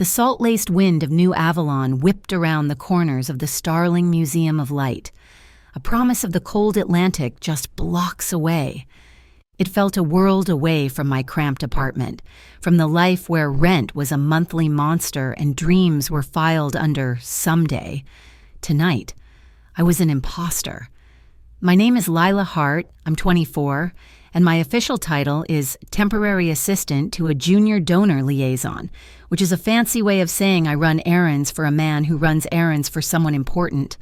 The salt-laced wind of New Avalon whipped around the corners of the Starling Museum of Light, a promise of the cold Atlantic just blocks away. It felt a world away from my cramped apartment, from the life where rent was a monthly monster and dreams were filed under someday. Tonight, I was an imposter. My name is Lila Hart, I'm 24, and my official title is Temporary Assistant to a Junior Donor Liaison, which is a fancy way of saying I run errands for a man who runs errands for someone important.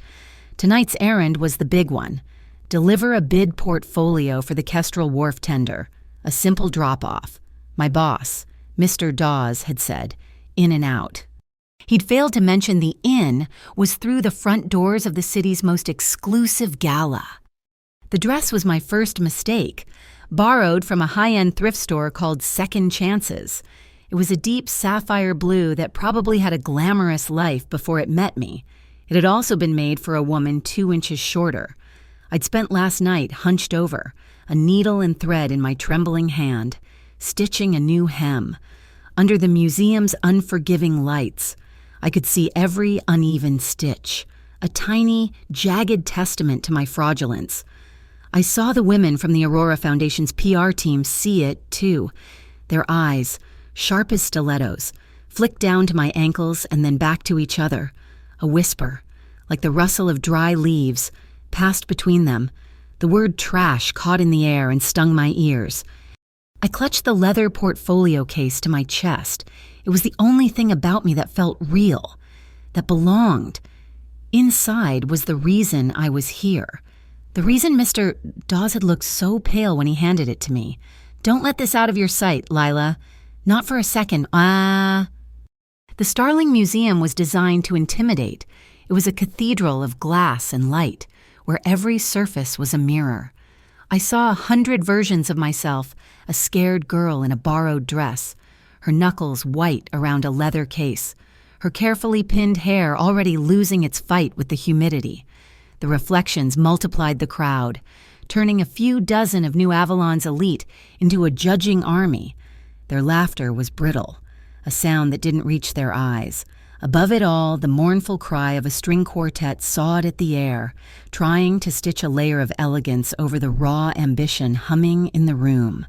Tonight's errand was the big one. Deliver a bid portfolio for the Kestrel Wharf tender. A simple drop-off. My boss, Mr. Dawes, had said, in and out. He'd failed to mention the inn was through the front doors of the city's most exclusive gala. The dress was my first mistake, borrowed from a high-end thrift store called Second Chances. It was a deep sapphire blue that probably had a glamorous life before it met me. It had also been made for a woman 2 inches shorter. I'd spent last night hunched over, a needle and thread in my trembling hand, stitching a new hem. Under the museum's unforgiving lights, I could see every uneven stitch, a tiny, jagged testament to my fraudulence. I saw the women from the Aurora Foundation's PR team see it, too. Their eyes, sharp as stilettos, flicked down to my ankles and then back to each other. A whisper, like the rustle of dry leaves, passed between them. The word trash caught in the air and stung my ears. I clutched the leather portfolio case to my chest. It was the only thing about me that felt real, that belonged. Inside was the reason I was here. The reason Mr. Dawes had looked so pale when he handed it to me. Don't let this out of your sight, Lila. Not for a second. The Starling Museum was designed to intimidate. It was a cathedral of glass and light, where every surface was a mirror. I saw 100 versions of myself, a scared girl in a borrowed dress, her knuckles white around a leather case, her carefully pinned hair already losing its fight with the humidity. The reflections multiplied the crowd, turning a few dozen of New Avalon's elite into a judging army. Their laughter was brittle, a sound that didn't reach their eyes. Above it all, the mournful cry of a string quartet sawed at the air, trying to stitch a layer of elegance over the raw ambition humming in the room.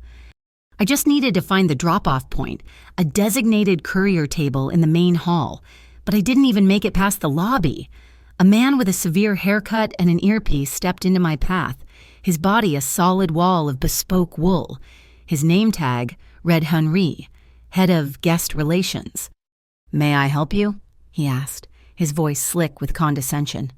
I just needed to find the drop-off point, a designated courier table in the main hall, but I didn't even make it past the lobby. A man with a severe haircut and an earpiece stepped into my path, his body a solid wall of bespoke wool. His name tag read Henri, head of guest relations. "May I help you?" he asked, his voice slick with condescension.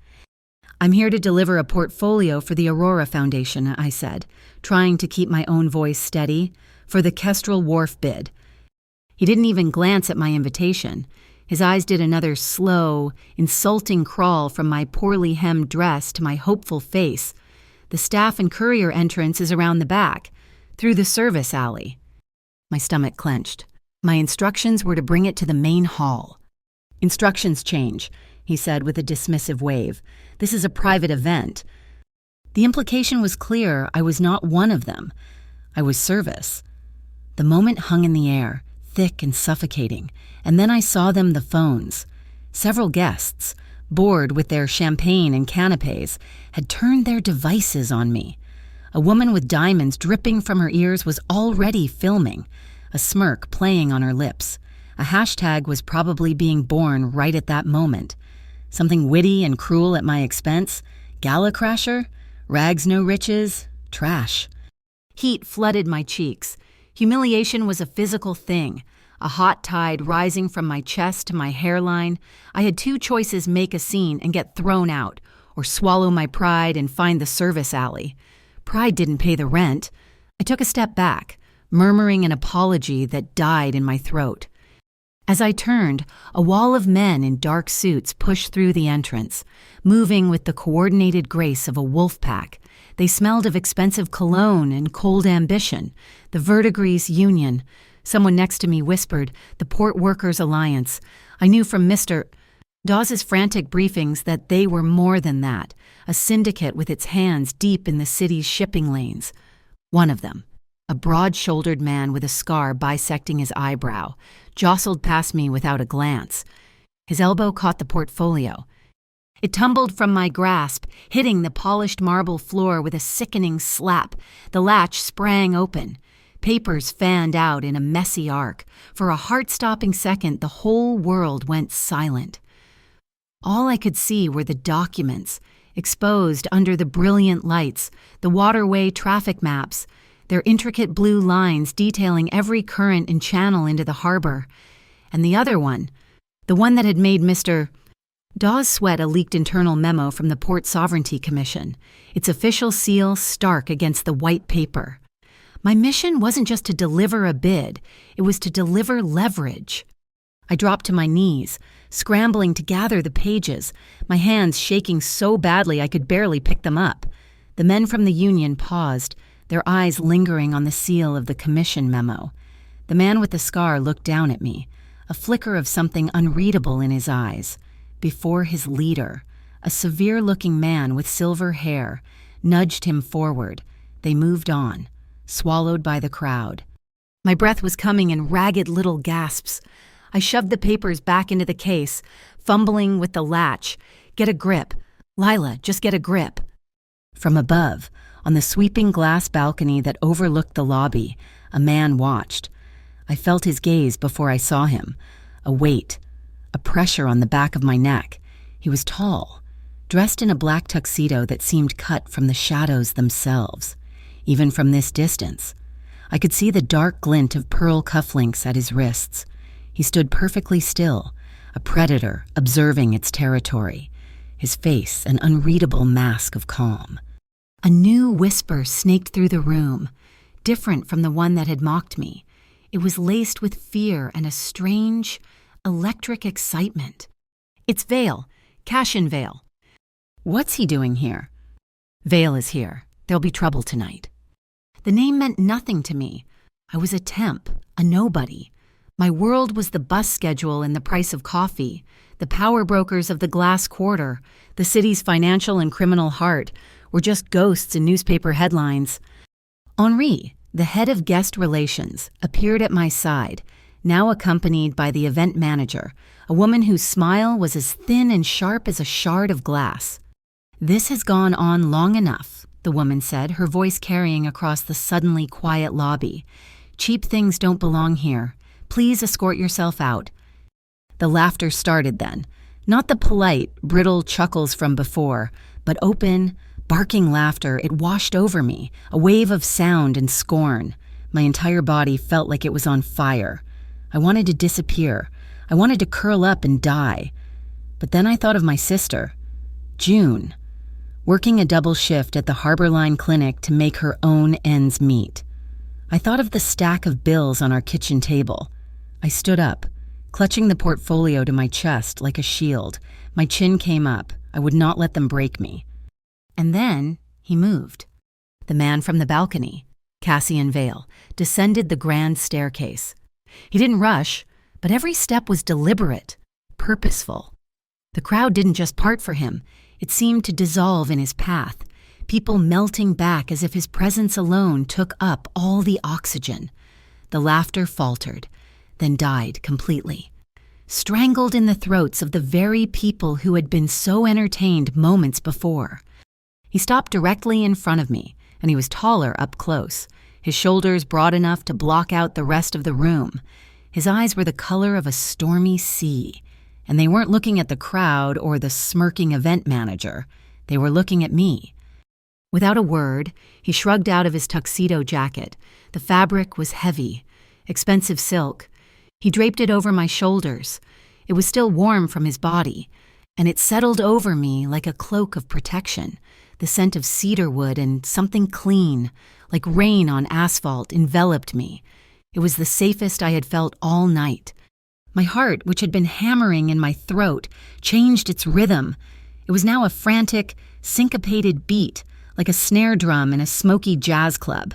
"I'm here to deliver a portfolio for the Aurora Foundation," I said, trying to keep my own voice steady, "for the Kestrel Wharf bid." He didn't even glance at my invitation. His eyes did another slow, insulting crawl from my poorly hemmed dress to my hopeful face. "The staff and courier entrance is around the back, through the service alley." My stomach clenched. My instructions were to bring it to the main hall. "Instructions change," he said with a dismissive wave. "This is a private event." The implication was clear. I was not one of them. I was service. The moment hung in the air, thick and suffocating, and then I saw them, the phones. Several guests, bored with their champagne and canapes, had turned their devices on me. A woman with diamonds dripping from her ears was already filming, a smirk playing on her lips. A hashtag was probably being born right at that moment. Something witty and cruel at my expense. Gala crasher? Rags no riches? Trash. Heat flooded my cheeks. Humiliation was a physical thing, a hot tide rising from my chest to my hairline. I had two choices: make a scene and get thrown out, or swallow my pride and find the service alley. Pride didn't pay the rent. I took a step back, murmuring an apology that died in my throat. As I turned, a wall of men in dark suits pushed through the entrance, moving with the coordinated grace of a wolf pack. They smelled of expensive cologne and cold ambition, the Verdigris Union. Someone next to me whispered, the Port Workers Alliance. I knew from Mr. Dawes' frantic briefings that they were more than that, a syndicate with its hands deep in the city's shipping lanes. One of them, a broad-shouldered man with a scar bisecting his eyebrow, jostled past me without a glance. His elbow caught the portfolio. It tumbled from my grasp, hitting the polished marble floor with a sickening slap. The latch sprang open. Papers fanned out in a messy arc. For a heart-stopping second, the whole world went silent. All I could see were the documents, exposed under the brilliant lights, the waterway traffic maps, their intricate blue lines detailing every current and channel into the harbor. And the other one, the one that had made Mr. Dawes sweat a leaked internal memo from the Port Sovereignty Commission, its official seal stark against the white paper. My mission wasn't just to deliver a bid, it was to deliver leverage. I dropped to my knees, scrambling to gather the pages, my hands shaking so badly I could barely pick them up. The men from the union paused, their eyes lingering on the seal of the commission memo. The man with the scar looked down at me, a flicker of something unreadable in his eyes. Before his leader, a severe-looking man with silver hair, nudged him forward. They moved on, swallowed by the crowd. My breath was coming in ragged little gasps. I shoved the papers back into the case, fumbling with the latch. Get a grip. Lila, just get a grip. From above, on the sweeping glass balcony that overlooked the lobby, a man watched. I felt his gaze before I saw him, a weight, a pressure on the back of my neck. He was tall, dressed in a black tuxedo that seemed cut from the shadows themselves. Even from this distance, I could see the dark glint of pearl cufflinks at his wrists. He stood perfectly still, a predator observing its territory, his face an unreadable mask of calm. A new whisper snaked through the room, different from the one that had mocked me. It was laced with fear and a strange, electric excitement. It's Vale, Cashin Vale. What's he doing here? Vale is here. There'll be trouble tonight. The name meant nothing to me. I was a temp, a nobody. My world was the bus schedule and the price of coffee, the power brokers of the glass quarter, the city's financial and criminal heart, were just ghosts in newspaper headlines. Henri, the head of guest relations, appeared at my side, now accompanied by the event manager, a woman whose smile was as thin and sharp as a shard of glass. This has gone on long enough, the woman said, her voice carrying across the suddenly quiet lobby. Cheap things don't belong here. Please escort yourself out. The laughter started then, not the polite, brittle chuckles from before, but open, barking laughter. It washed over me, a wave of sound and scorn. My entire body felt like it was on fire. I wanted to disappear. I wanted to curl up and die. But then I thought of my sister, June, working a double shift at the Harbor Line Clinic to make her own ends meet. I thought of the stack of bills on our kitchen table. I stood up, clutching the portfolio to my chest like a shield. My chin came up. I would not let them break me. And then he moved. The man from the balcony, Cassian Vale, descended the grand staircase. He didn't rush, but every step was deliberate, purposeful. The crowd didn't just part for him. It seemed to dissolve in his path, people melting back as if his presence alone took up all the oxygen. The laughter faltered, then died completely, strangled in the throats of the very people who had been so entertained moments before. He stopped directly in front of me, and he was taller up close, his shoulders broad enough to block out the rest of the room. His eyes were the color of a stormy sea, and they weren't looking at the crowd or the smirking event manager. They were looking at me. Without a word, he shrugged out of his tuxedo jacket. The fabric was heavy, expensive silk. He draped it over my shoulders. It was still warm from his body, and it settled over me like a cloak of protection. The scent of cedar wood and something clean, like rain on asphalt, enveloped me. It was the safest I had felt all night. My heart, which had been hammering in my throat, changed its rhythm. It was now a frantic, syncopated beat, like a snare drum in a smoky jazz club.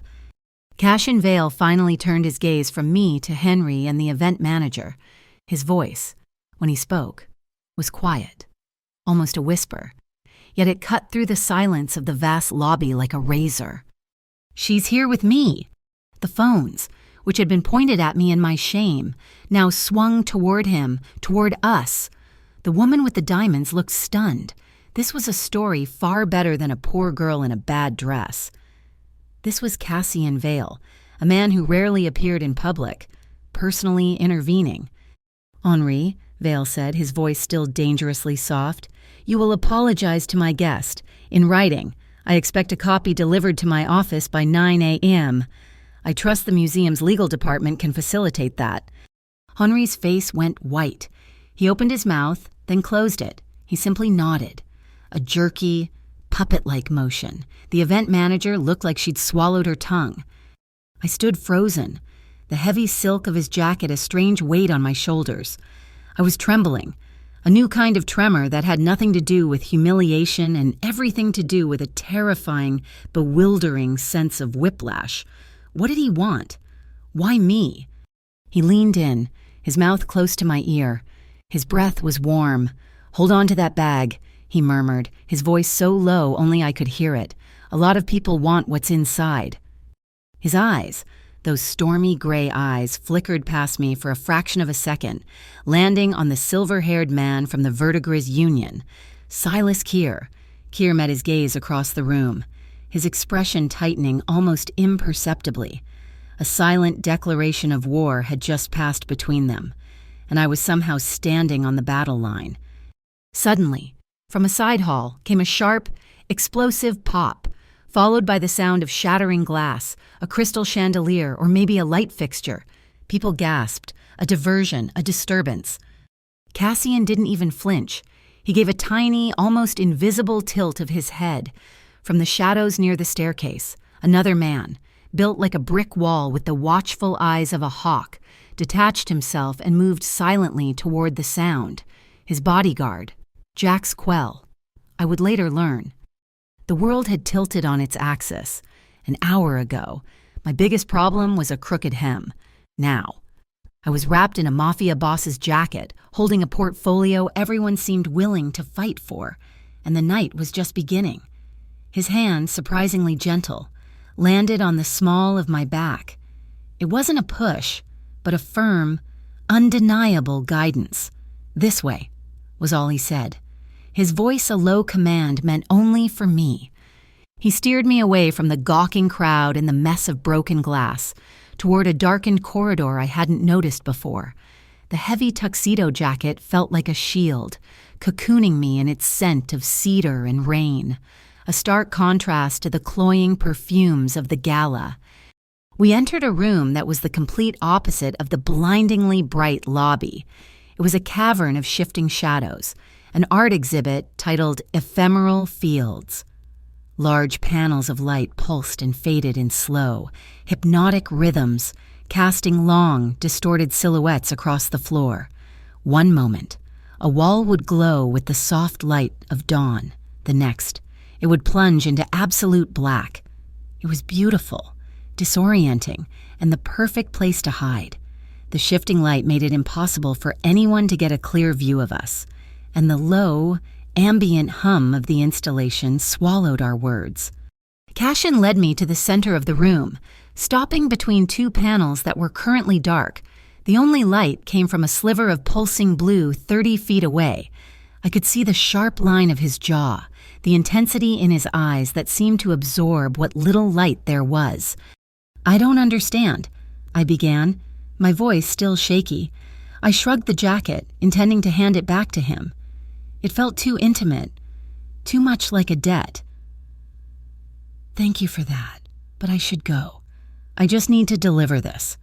Cashin Vale finally turned his gaze from me to Henry and the event manager. His voice, when he spoke, was quiet, almost a whisper, yet it cut through the silence of the vast lobby like a razor. "She's here with me." The phones, which had been pointed at me in my shame, now swung toward him, toward us. The woman with the diamonds looked stunned. This was a story far better than a poor girl in a bad dress. This was Cassian Vale, a man who rarely appeared in public, personally intervening. "Henri," Vale said, his voice still dangerously soft, "you will apologize to my guest. In writing. I expect a copy delivered to my office by 9 a.m. I trust the museum's legal department can facilitate that." Henri's face went white. He opened his mouth, then closed it. He simply nodded. A jerky, puppet-like motion. The event manager looked like she'd swallowed her tongue. I stood frozen, the heavy silk of his jacket a strange weight on my shoulders. I was trembling, a new kind of tremor that had nothing to do with humiliation and everything to do with a terrifying, bewildering sense of whiplash. What did he want? Why me? He leaned in, his mouth close to my ear. His breath was warm. "Hold on to that bag," he murmured, his voice so low only I could hear it. "A lot of people want what's inside." His eyes, those stormy gray eyes, flickered past me for a fraction of a second, landing on the silver-haired man from the Verdigris Union, Silas Keir. Keir met his gaze across the room, his expression tightening almost imperceptibly. A silent declaration of war had just passed between them, and I was somehow standing on the battle line. Suddenly, from a side hall came a sharp, explosive pop, followed by the sound of shattering glass, a crystal chandelier, or maybe a light fixture. People gasped, a diversion, a disturbance. Cassian didn't even flinch. He gave a tiny, almost invisible tilt of his head. From the shadows near the staircase, another man, built like a brick wall with the watchful eyes of a hawk, detached himself and moved silently toward the sound. His bodyguard, Jax Quell. I would later learn. The world had tilted on its axis. An hour ago, my biggest problem was a crooked hem. Now, I was wrapped in a mafia boss's jacket, holding a portfolio everyone seemed willing to fight for, and the night was just beginning. His hand, surprisingly gentle, landed on the small of my back. It wasn't a push, but a firm, undeniable guidance. "This way," was all he said. His voice a low command meant only for me. He steered me away from the gawking crowd and the mess of broken glass, toward a darkened corridor I hadn't noticed before. The heavy tuxedo jacket felt like a shield, cocooning me in its scent of cedar and rain, a stark contrast to the cloying perfumes of the Gala. We entered a room that was the complete opposite of the blindingly bright lobby. It was a cavern of shifting shadows, an art exhibit titled Ephemeral Fields. Large panels of light pulsed and faded in slow, hypnotic rhythms, casting long, distorted silhouettes across the floor. One moment, a wall would glow with the soft light of dawn. The next, it would plunge into absolute black. It was beautiful, disorienting, and the perfect place to hide. The shifting light made it impossible for anyone to get a clear view of us, and the low, ambient hum of the installation swallowed our words. Cassian led me to the center of the room, stopping between two panels that were currently dark. The only light came from a sliver of pulsing blue 30 feet away. I could see the sharp line of his jaw, the intensity in his eyes that seemed to absorb what little light there was. "I don't understand," I began, my voice still shaky. I shrugged the jacket, intending to hand it back to him. It felt too intimate, too much like a debt. "Thank you for that, but I should go. I just need to deliver this."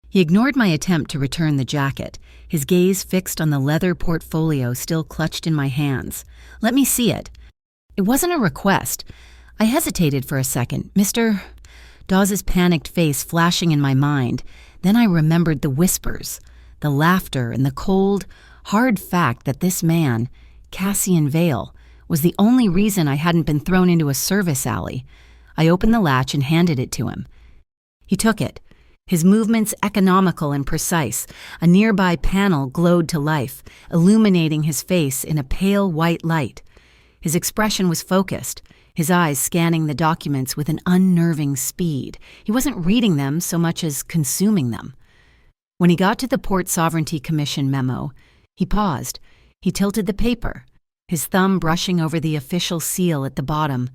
He ignored my attempt to return the jacket, his gaze fixed on the leather portfolio still clutched in my hands. "Let me see it." It wasn't a request. I hesitated for a second, Mr. Dawes's panicked face flashing in my mind. Then I remembered the whispers, the laughter, and the cold, hard fact that this man, Cassian Vale, was the only reason I hadn't been thrown into a service alley. I opened the latch and handed it to him. He took it, his movements economical and precise. A nearby panel glowed to life, illuminating his face in a pale white light. His expression was focused, his eyes scanning the documents with an unnerving speed. He wasn't reading them so much as consuming them. When he got to the Port Sovereignty Commission memo, he paused. He tilted the paper, his thumb brushing over the official seal at the bottom.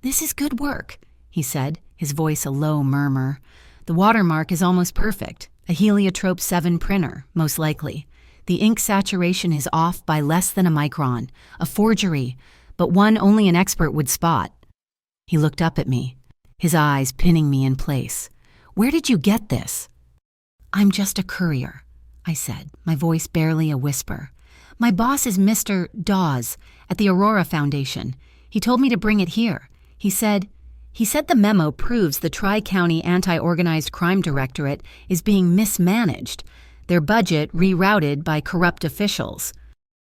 "This is good work," he said, his voice a low murmur. "The watermark is almost perfect. A heliotrope 7 printer, most likely. The ink saturation is off by less than a micron. A forgery, but one only an expert would spot." He looked up at me, his eyes pinning me in place. "Where did you get this?" "I'm just a courier," I said, my voice barely a whisper. "My boss is Mr. Dawes at the Aurora Foundation. He told me to bring it here. He said the memo proves the Tri-County Anti-Organized Crime Directorate is being mismanaged, their budget rerouted by corrupt officials."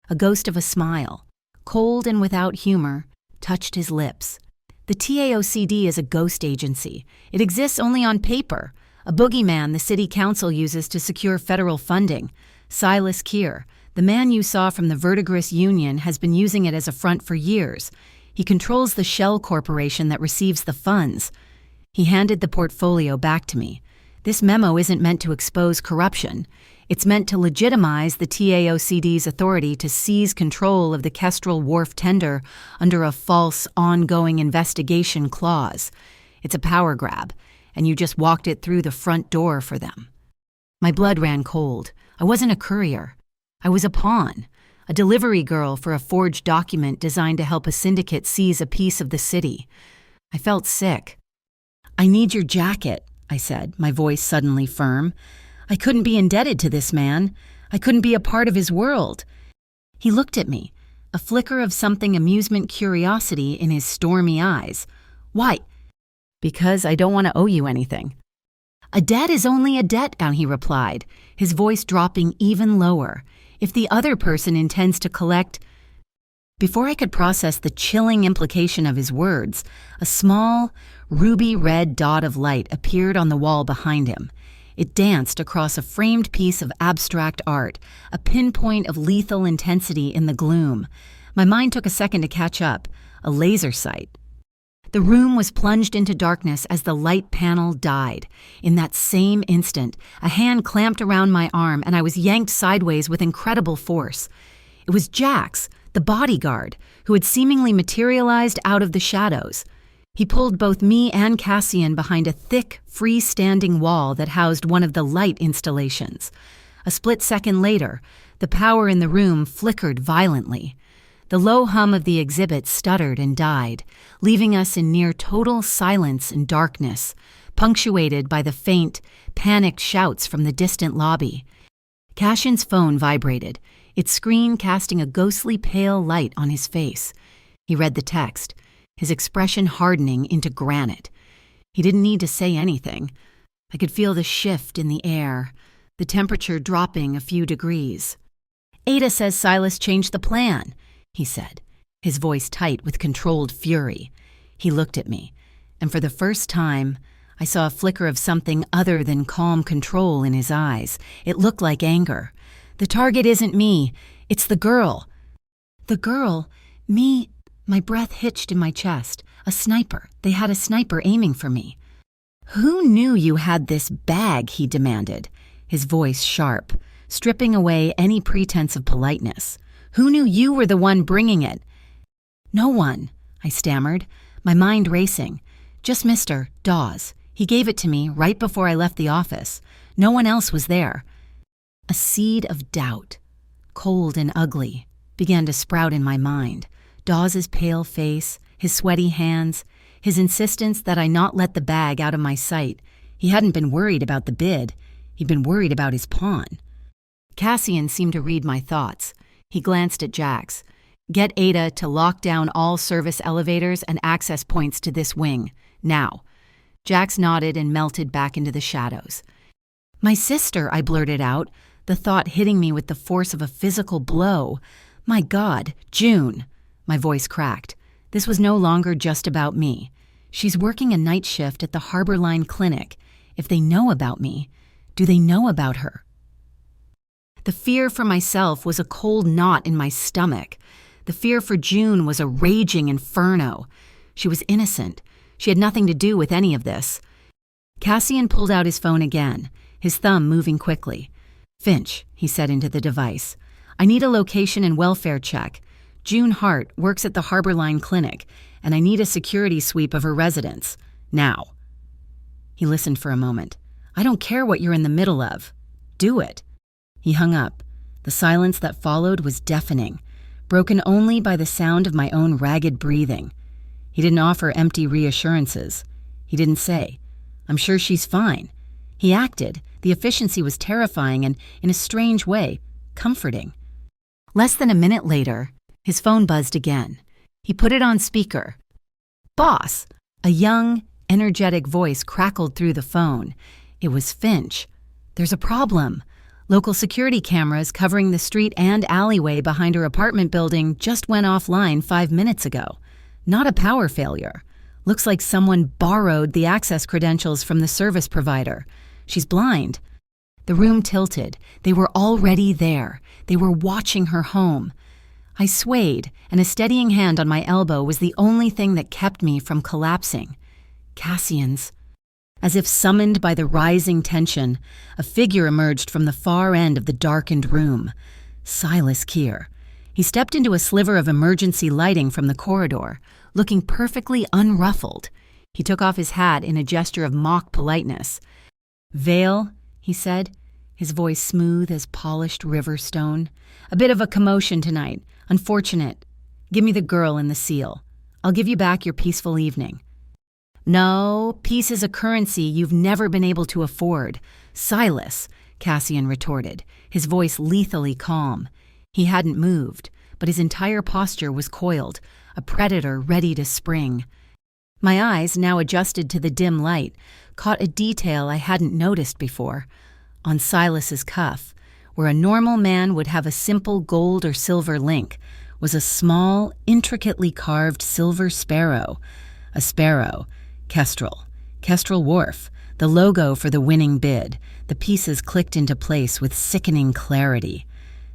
A ghost of a smile, cold and without humor, touched his lips. "The TAOCD is a ghost agency. It exists only on paper, a boogeyman the city council uses to secure federal funding. Silas Keir, the man you saw from the Verdigris Union, has been using it as a front for years. He controls the shell corporation that receives the funds." He handed the portfolio back to me. "This memo isn't meant to expose corruption. It's meant to legitimize the TAOCD's authority to seize control of the Kestrel Wharf tender under a false, ongoing investigation clause. It's a power grab, and you just walked it through the front door for them." My blood ran cold. I wasn't a courier. I was a pawn, a delivery girl for a forged document designed to help a syndicate seize a piece of the city. I felt sick. "I need your jacket," I said, my voice suddenly firm. I couldn't be indebted to this man. I couldn't be a part of his world. He looked at me, a flicker of something amusement curiosity in his stormy eyes. "Why?" "Because I don't want to owe you anything." "A debt is only a debt," he replied, his voice dropping even lower. "If the other person intends to collect—" Before I could process the chilling implication of his words, a small, ruby-red dot of light appeared on the wall behind him. It danced across a framed piece of abstract art, a pinpoint of lethal intensity in the gloom. My mind took a second to catch up, a laser sight. The room was plunged into darkness as the light panel died. In that same instant, a hand clamped around my arm and I was yanked sideways with incredible force. It was Jax, the bodyguard, who had seemingly materialized out of the shadows. He pulled both me and Cassian behind a thick, freestanding wall that housed one of the light installations. A split second later, the power in the room flickered violently. The low hum of the exhibit stuttered and died, leaving us in near total silence and darkness, punctuated by the faint, panicked shouts from the distant lobby. Cassian's phone vibrated, its screen casting a ghostly pale light on his face. He read the text, his expression hardening into granite. He didn't need to say anything. I could feel the shift in the air, the temperature dropping a few degrees. "Ada says Silas changed the plan," he said, his voice tight with controlled fury. He looked at me, and for the first time, I saw a flicker of something other than calm control in his eyes. It looked like anger. "The target isn't me. It's the girl." "The girl? Me?" My breath hitched in my chest. "A sniper. They had a sniper aiming for me." "Who knew you had this bag?" he demanded, his voice sharp, stripping away any pretense of politeness. "Who knew you were the one bringing it?" "No one," I stammered, my mind racing. "Just Mr. Dawes. He gave it to me right before I left the office. No one else was there." A seed of doubt, cold and ugly, began to sprout in my mind. Dawes's pale face, his sweaty hands, his insistence that I not let the bag out of my sight. He hadn't been worried about the bid. He'd been worried about his pawn. Cassian seemed to read my thoughts. He glanced at Jax. "Get Ada to lock down all service elevators and access points to this wing. Now." Jax nodded and melted back into the shadows. "My sister," I blurted out, the thought hitting me with the force of a physical blow. "My God, June." My voice cracked. This was no longer just about me. "She's working a night shift at the Harbor Line Clinic. If they know about me, do they know about her?" The fear for myself was a cold knot in my stomach. The fear for June was a raging inferno. She was innocent. She had nothing to do with any of this. Cassian pulled out his phone again, his thumb moving quickly. "Finch," he said into the device. "I need a location and welfare check. June Hart works at the Harborline Clinic, and I need a security sweep of her residence. Now." He listened for a moment. "I don't care what you're in the middle of. Do it." He hung up. The silence that followed was deafening, broken only by the sound of my own ragged breathing. He didn't offer empty reassurances. He didn't say, "I'm sure she's fine." He acted. The efficiency was terrifying and, in a strange way, comforting. Less than a minute later, his phone buzzed again. He put it on speaker. "Boss!" A young, energetic voice crackled through the phone. It was Finch. "There's a problem. Local security cameras covering the street and alleyway behind her apartment building just went offline 5 minutes ago. Not a power failure. Looks like someone borrowed the access credentials from the service provider. She's blind." The room tilted. They were already there. They were watching her home. I swayed, and a steadying hand on my elbow was the only thing that kept me from collapsing. Cassian's. As if summoned by the rising tension, a figure emerged from the far end of the darkened room. Silas Keir. He stepped into a sliver of emergency lighting from the corridor, looking perfectly unruffled. He took off his hat in a gesture of mock politeness. "Vale," he said, his voice smooth as polished river stone. "A bit of a commotion tonight. Unfortunate. Give me the girl and the seal. I'll give you back your peaceful evening." "No, peace is a currency you've never been able to afford. Silas," Cassian retorted, his voice lethally calm. He hadn't moved, but his entire posture was coiled, a predator ready to spring. My eyes, now adjusted to the dim light, caught a detail I hadn't noticed before. On Silas's cuff, where a normal man would have a simple gold or silver link, was a small, intricately carved silver sparrow. A sparrow. Kestrel Wharf, the logo for the winning bid. The pieces clicked into place with sickening clarity.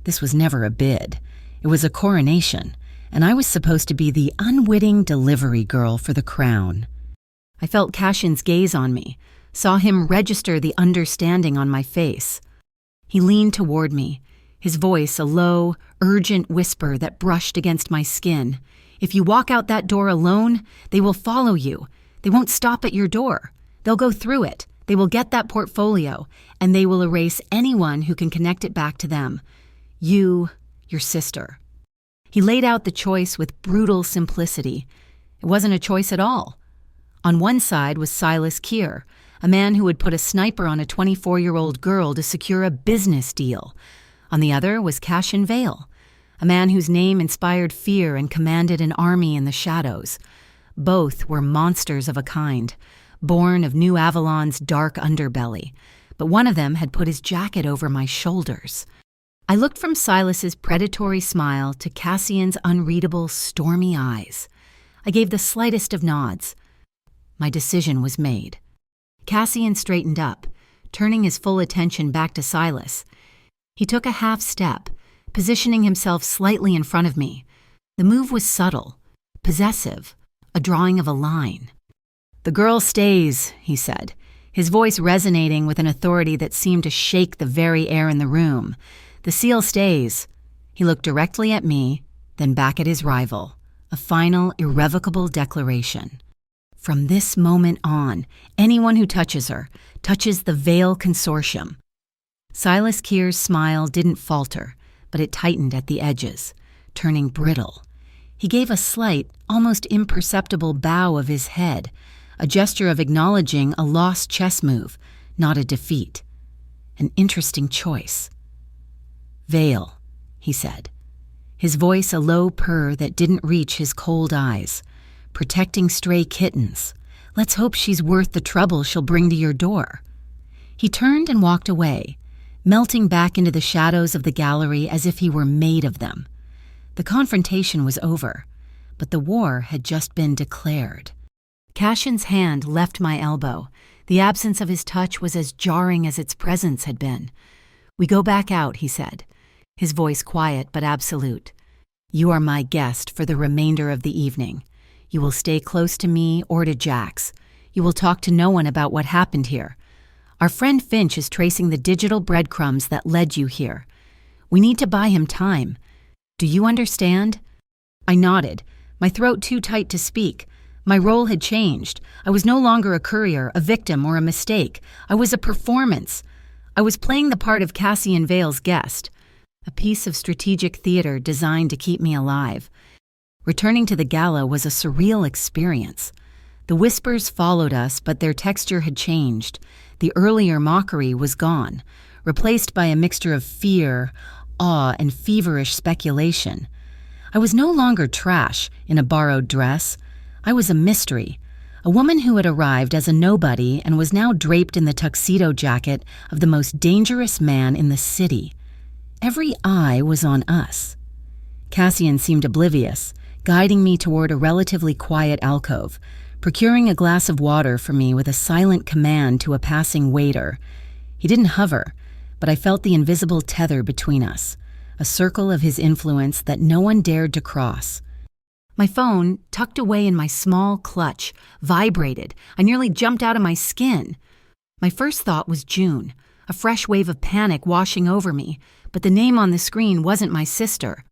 This was never a bid. It was a coronation, and I was supposed to be the unwitting delivery girl for the crown. I felt Cassian's gaze on me, saw him register the understanding on my face. He leaned toward me, his voice a low, urgent whisper that brushed against my skin. "If you walk out that door alone, they will follow you. They won't stop at your door. They'll go through it. They will get that portfolio, and they will erase anyone who can connect it back to them. You, your sister." He laid out the choice with brutal simplicity. It wasn't a choice at all. On one side was Silas Keir, a man who would put a sniper on a 24-year-old girl to secure a business deal. On the other was Cassian Vale, a man whose name inspired fear and commanded an army in the shadows. Both were monsters of a kind, born of New Avalon's dark underbelly, but one of them had put his jacket over my shoulders. I looked from Silas's predatory smile to Cassian's unreadable, stormy eyes. I gave the slightest of nods. My decision was made. Cassian straightened up, turning his full attention back to Silas. He took a half step, positioning himself slightly in front of me. The move was subtle, possessive, a drawing of a line. "The girl stays," he said, his voice resonating with an authority that seemed to shake the very air in the room. "The seal stays." He looked directly at me, then back at his rival, a final, irrevocable declaration. "From this moment on, anyone who touches her touches the Vale Consortium." Silas Keir's smile didn't falter, but it tightened at the edges, turning brittle. He gave a slight, almost imperceptible bow of his head, a gesture of acknowledging a lost chess move, not a defeat. An interesting choice. "Vale," he said, his voice a low purr that didn't reach his cold eyes. "Protecting stray kittens. Let's hope she's worth the trouble she'll bring to your door." He turned and walked away, melting back into the shadows of the gallery as if he were made of them. The confrontation was over, but the war had just been declared. Cassian's hand left my elbow. The absence of his touch was as jarring as its presence had been. "We go back out," he said, his voice quiet but absolute. "You are my guest for the remainder of the evening. You will stay close to me or to Jax. You will talk to no one about what happened here. Our friend Finch is tracing the digital breadcrumbs that led you here. We need to buy him time. Do you understand?" I nodded, my throat too tight to speak. My role had changed. I was no longer a courier, a victim, or a mistake. I was a performance. I was playing the part of Cassian Vale's guest, a piece of strategic theater designed to keep me alive. Returning to the Gala was a surreal experience. The whispers followed us, but their texture had changed. The earlier mockery was gone, replaced by a mixture of fear, awe, and feverish speculation. I was no longer trash in a borrowed dress. I was a mystery, a woman who had arrived as a nobody and was now draped in the tuxedo jacket of the most dangerous man in the city. Every eye was on us. Cassian seemed oblivious, guiding me toward a relatively quiet alcove, procuring a glass of water for me with a silent command to a passing waiter. He didn't hover, but I felt the invisible tether between us, a circle of his influence that no one dared to cross. My phone, tucked away in my small clutch, vibrated. I nearly jumped out of my skin. My first thought was June, a fresh wave of panic washing over me, but the name on the screen wasn't my sister.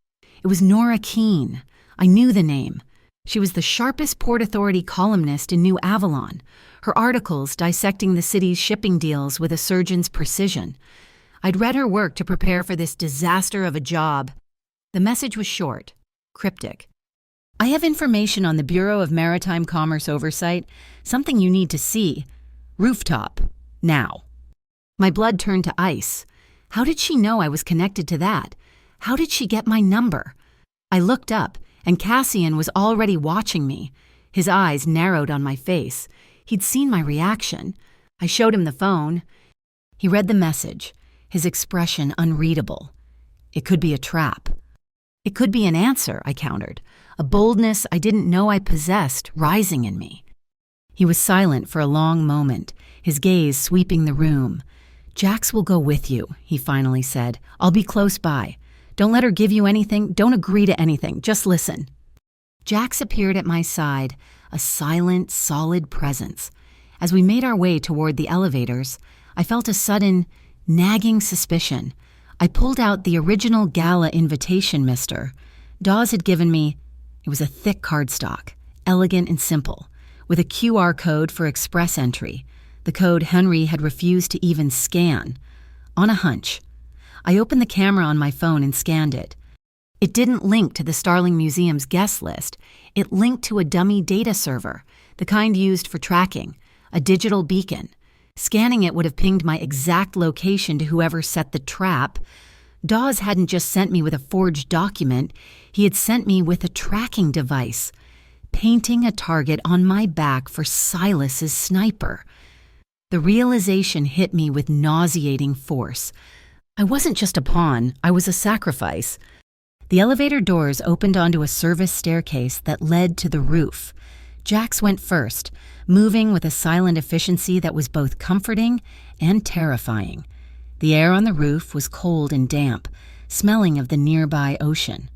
It was Nora Keene. I knew the name. She was the sharpest Port Authority columnist in New Avalon, her articles dissecting the city's shipping deals with a surgeon's precision. I'd read her work to prepare for this disaster of a job. The message was short, cryptic. "I have information on the Bureau of Maritime Commerce Oversight, something you need to see. Rooftop, now." My blood turned to ice. How did she know I was connected to that? How did she get my number? I looked up, and Cassian was already watching me. His eyes narrowed on my face. He'd seen my reaction. I showed him the phone. He read the message, his expression unreadable. It could be a trap. It could be an answer, I countered, a boldness I didn't know I possessed rising in me. He was silent for a long moment, his gaze sweeping the room. "Jax will go with you," he finally said. "I'll be close by. Don't let her give you anything. Don't agree to anything. Just listen." Jax appeared at my side, a silent, solid presence. As we made our way toward the elevators, I felt a sudden, nagging suspicion. I pulled out the original Gala invitation mister. Dawes had given me. It was a thick cardstock, elegant and simple, with a QR code for express entry, the code Henry had refused to even scan. On a hunch, I opened the camera on my phone and scanned it. It didn't link to the Starling Museum's guest list. It linked to a dummy data server, the kind used for tracking, a digital beacon. Scanning it would have pinged my exact location to whoever set the trap. Dawes hadn't just sent me with a forged document, he had sent me with a tracking device, painting a target on my back for Silas's sniper. The realization hit me with nauseating force. I wasn't just a pawn, I was a sacrifice. The elevator doors opened onto a service staircase that led to the roof. Jax went first, moving with a silent efficiency that was both comforting and terrifying. The air on the roof was cold and damp, smelling of the nearby ocean.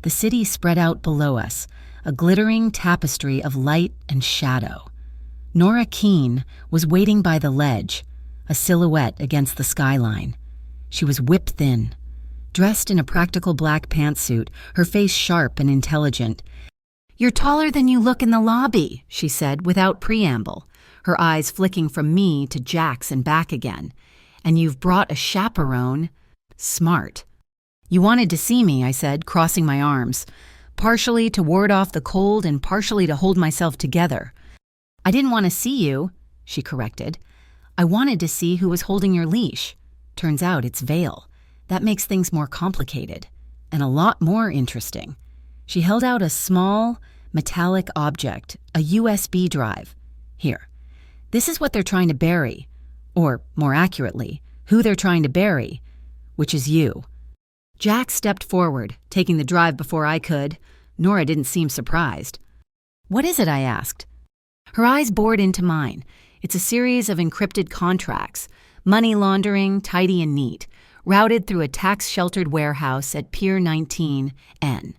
The city spread out below us, a glittering tapestry of light and shadow. Nora Keene was waiting by the ledge, a silhouette against the skyline. She was whip-thin, dressed in a practical black pantsuit, her face sharp and intelligent. "You're taller than you look in the lobby," she said without preamble, her eyes flicking from me to Jax and back again. "And you've brought a chaperone. Smart." "You wanted to see me," I said, crossing my arms, partially to ward off the cold and partially to hold myself together. "I didn't want to see you," she corrected. "I wanted to see who was holding your leash. Turns out it's Vale. That makes things more complicated, and a lot more interesting." She held out a small, metallic object, a USB drive. "Here. This is what they're trying to bury. Or, more accurately, who they're trying to bury, which is you." Jax stepped forward, taking the drive before I could. Nora didn't seem surprised. "What is it?" I asked. Her eyes bored into mine. It's a series of encrypted contracts, money laundering, tidy and neat, routed through a tax-sheltered warehouse at Pier 19N.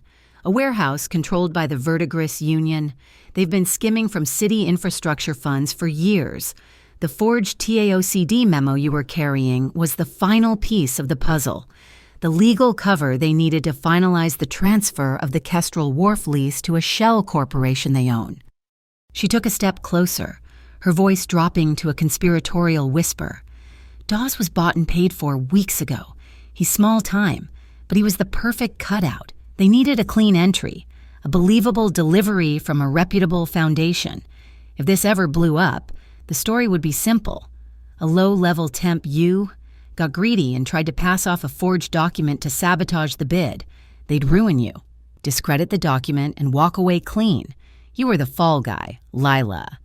a warehouse controlled by the verdigris union. They've been skimming from city infrastructure funds for years. The forged TAOCD memo you were carrying was the final piece of the puzzle, the legal cover they needed to finalize the transfer of the Kestrel Wharf lease to a shell corporation they own. She took a step closer, her voice dropping to a conspiratorial whisper. Dawes was bought and paid for weeks ago. He's small time, but he was the perfect cutout. They needed a clean entry, a believable delivery from a reputable foundation. If this ever blew up, the story would be simple. A low-level temp you got greedy and tried to pass off a forged document to sabotage the bid. They'd ruin you, discredit the document, and walk away clean. You were the fall guy, Lila.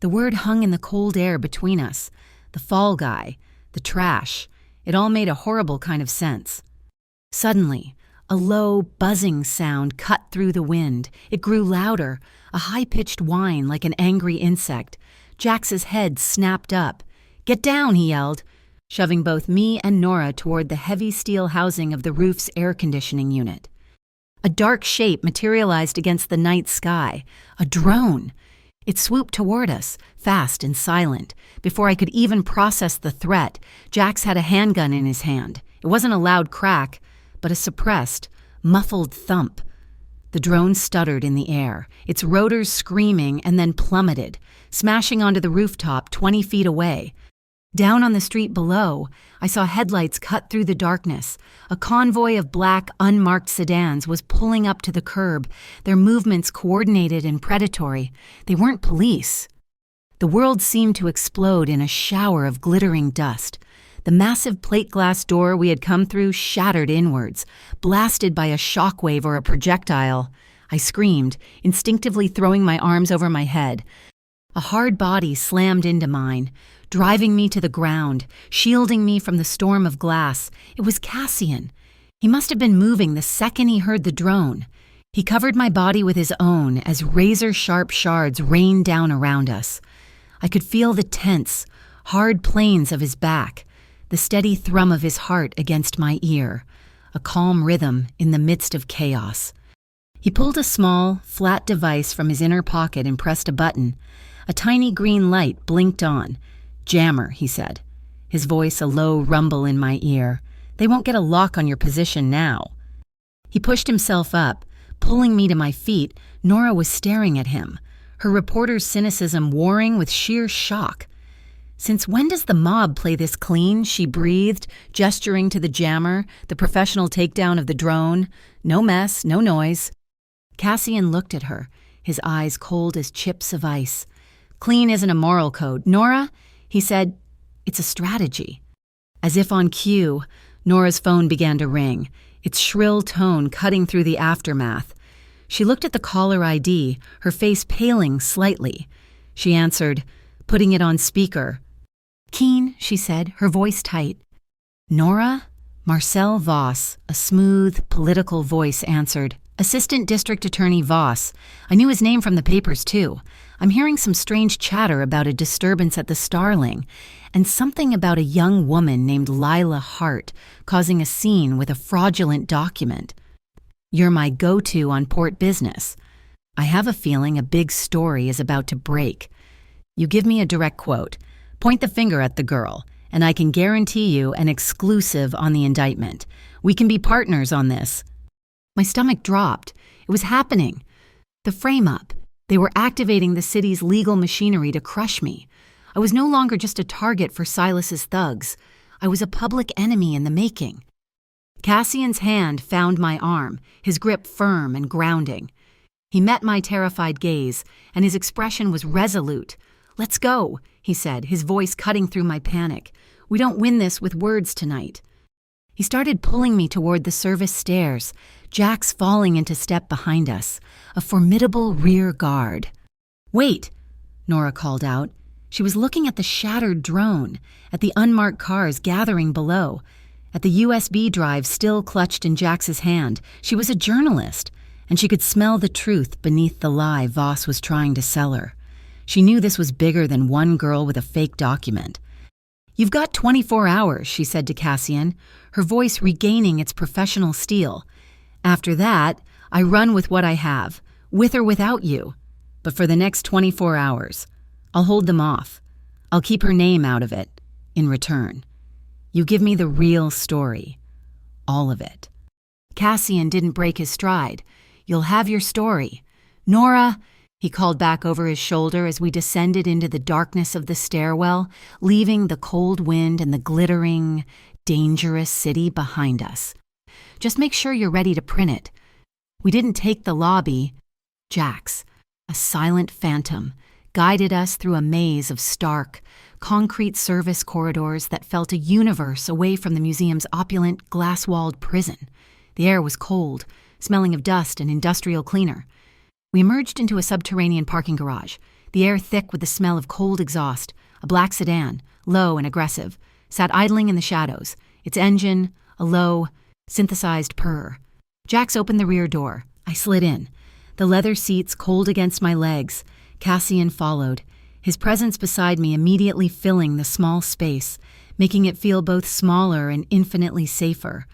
The word hung in the cold air between us. The fall guy, the trash. It all made a horrible kind of sense. Suddenly, a low, buzzing sound cut through the wind. It grew louder, a high-pitched whine like an angry insect. Jax's head snapped up. "Get down," he yelled, shoving both me and Nora toward the heavy steel housing of the roof's air conditioning unit. A dark shape materialized against the night sky. A drone. It swooped toward us, fast and silent. Before I could even process the threat, Jax had a handgun in his hand. It wasn't a loud crack, but a suppressed, muffled thump. The drone stuttered in the air, its rotors screaming, and then plummeted, smashing onto the rooftop 20 feet away. Down on the street below, I saw headlights cut through the darkness. A convoy of black, unmarked sedans was pulling up to the curb, their movements coordinated and predatory. They weren't police. The world seemed to explode in a shower of glittering dust. The massive plate glass door we had come through shattered inwards, blasted by a shockwave or a projectile. I screamed, instinctively throwing my arms over my head. A hard body slammed into mine, driving me to the ground, shielding me from the storm of glass. It was Cassian. He must have been moving the second he heard the drone. He covered my body with his own as razor-sharp shards rained down around us. I could feel the tense, hard planes of his back, the steady thrum of his heart against my ear, a calm rhythm in the midst of chaos. He pulled a small, flat device from his inner pocket and pressed a button. A tiny green light blinked on. "Jammer," he said, his voice a low rumble in my ear. "They won't get a lock on your position now." He pushed himself up, pulling me to my feet. Nora was staring at him, her reporter's cynicism warring with sheer shock. "Since when does the mob play this clean?" she breathed, gesturing to the jammer, the professional takedown of the drone. "No mess, no noise." Cassian looked at her, his eyes cold as chips of ice. "Clean isn't a moral code, Nora," he said. "It's a strategy." As if on cue, Nora's phone began to ring, its shrill tone cutting through the aftermath. She looked at the caller ID, her face paling slightly. She answered, putting it on speaker. "Keen," she said, her voice tight. "Nora?" Marcel Voss, a smooth, political voice, answered. "Assistant District Attorney Voss. I knew his name from the papers, too. I'm hearing some strange chatter about a disturbance at the Starling, and something about a young woman named Lila Hart causing a scene with a fraudulent document. You're my go-to on port business. I have a feeling a big story is about to break. You give me a direct quote, point the finger at the girl, and I can guarantee you an exclusive on the indictment. We can be partners on this." My stomach dropped. It was happening. The frame-up. They were activating the city's legal machinery to crush me. I was no longer just a target for Silas's thugs. I was a public enemy in the making. Cassian's hand found my arm, his grip firm and grounding. He met my terrified gaze, and his expression was resolute. "Let's go," he said, his voice cutting through my panic. "We don't win this with words tonight." He started pulling me toward the service stairs, Jax falling into step behind us, a formidable rear guard. "Wait," Nora called out. She was looking at the shattered drone, at the unmarked cars gathering below, at the USB drive still clutched in Jax's hand. She was a journalist, and she could smell the truth beneath the lie Voss was trying to sell her. She knew this was bigger than one girl with a fake document. "You've got 24 hours, she said to Cassian, her voice regaining its professional steel. "After that, I run with what I have, with or without you. But for the next 24 hours, I'll hold them off. I'll keep her name out of it, in return. You give me the real story. All of it." Cassian didn't break his stride. "You'll have your story. Nora," he called back over his shoulder as we descended into the darkness of the stairwell, leaving the cold wind and the glittering, dangerous city behind us. "Just make sure you're ready to print it. We didn't take the lobby." Jax, a silent phantom, guided us through a maze of stark, concrete service corridors that felt a universe away from the museum's opulent, glass-walled prison. The air was cold, smelling of dust and industrial cleaner. We emerged into a subterranean parking garage, the air thick with the smell of cold exhaust. A black sedan, low and aggressive, sat idling in the shadows, its engine a low, synthesized purr. Jax opened the rear door. I slid in. The leather seats cold against my legs. Cassian followed, his presence beside me immediately filling the small space, making it feel both smaller and infinitely safer.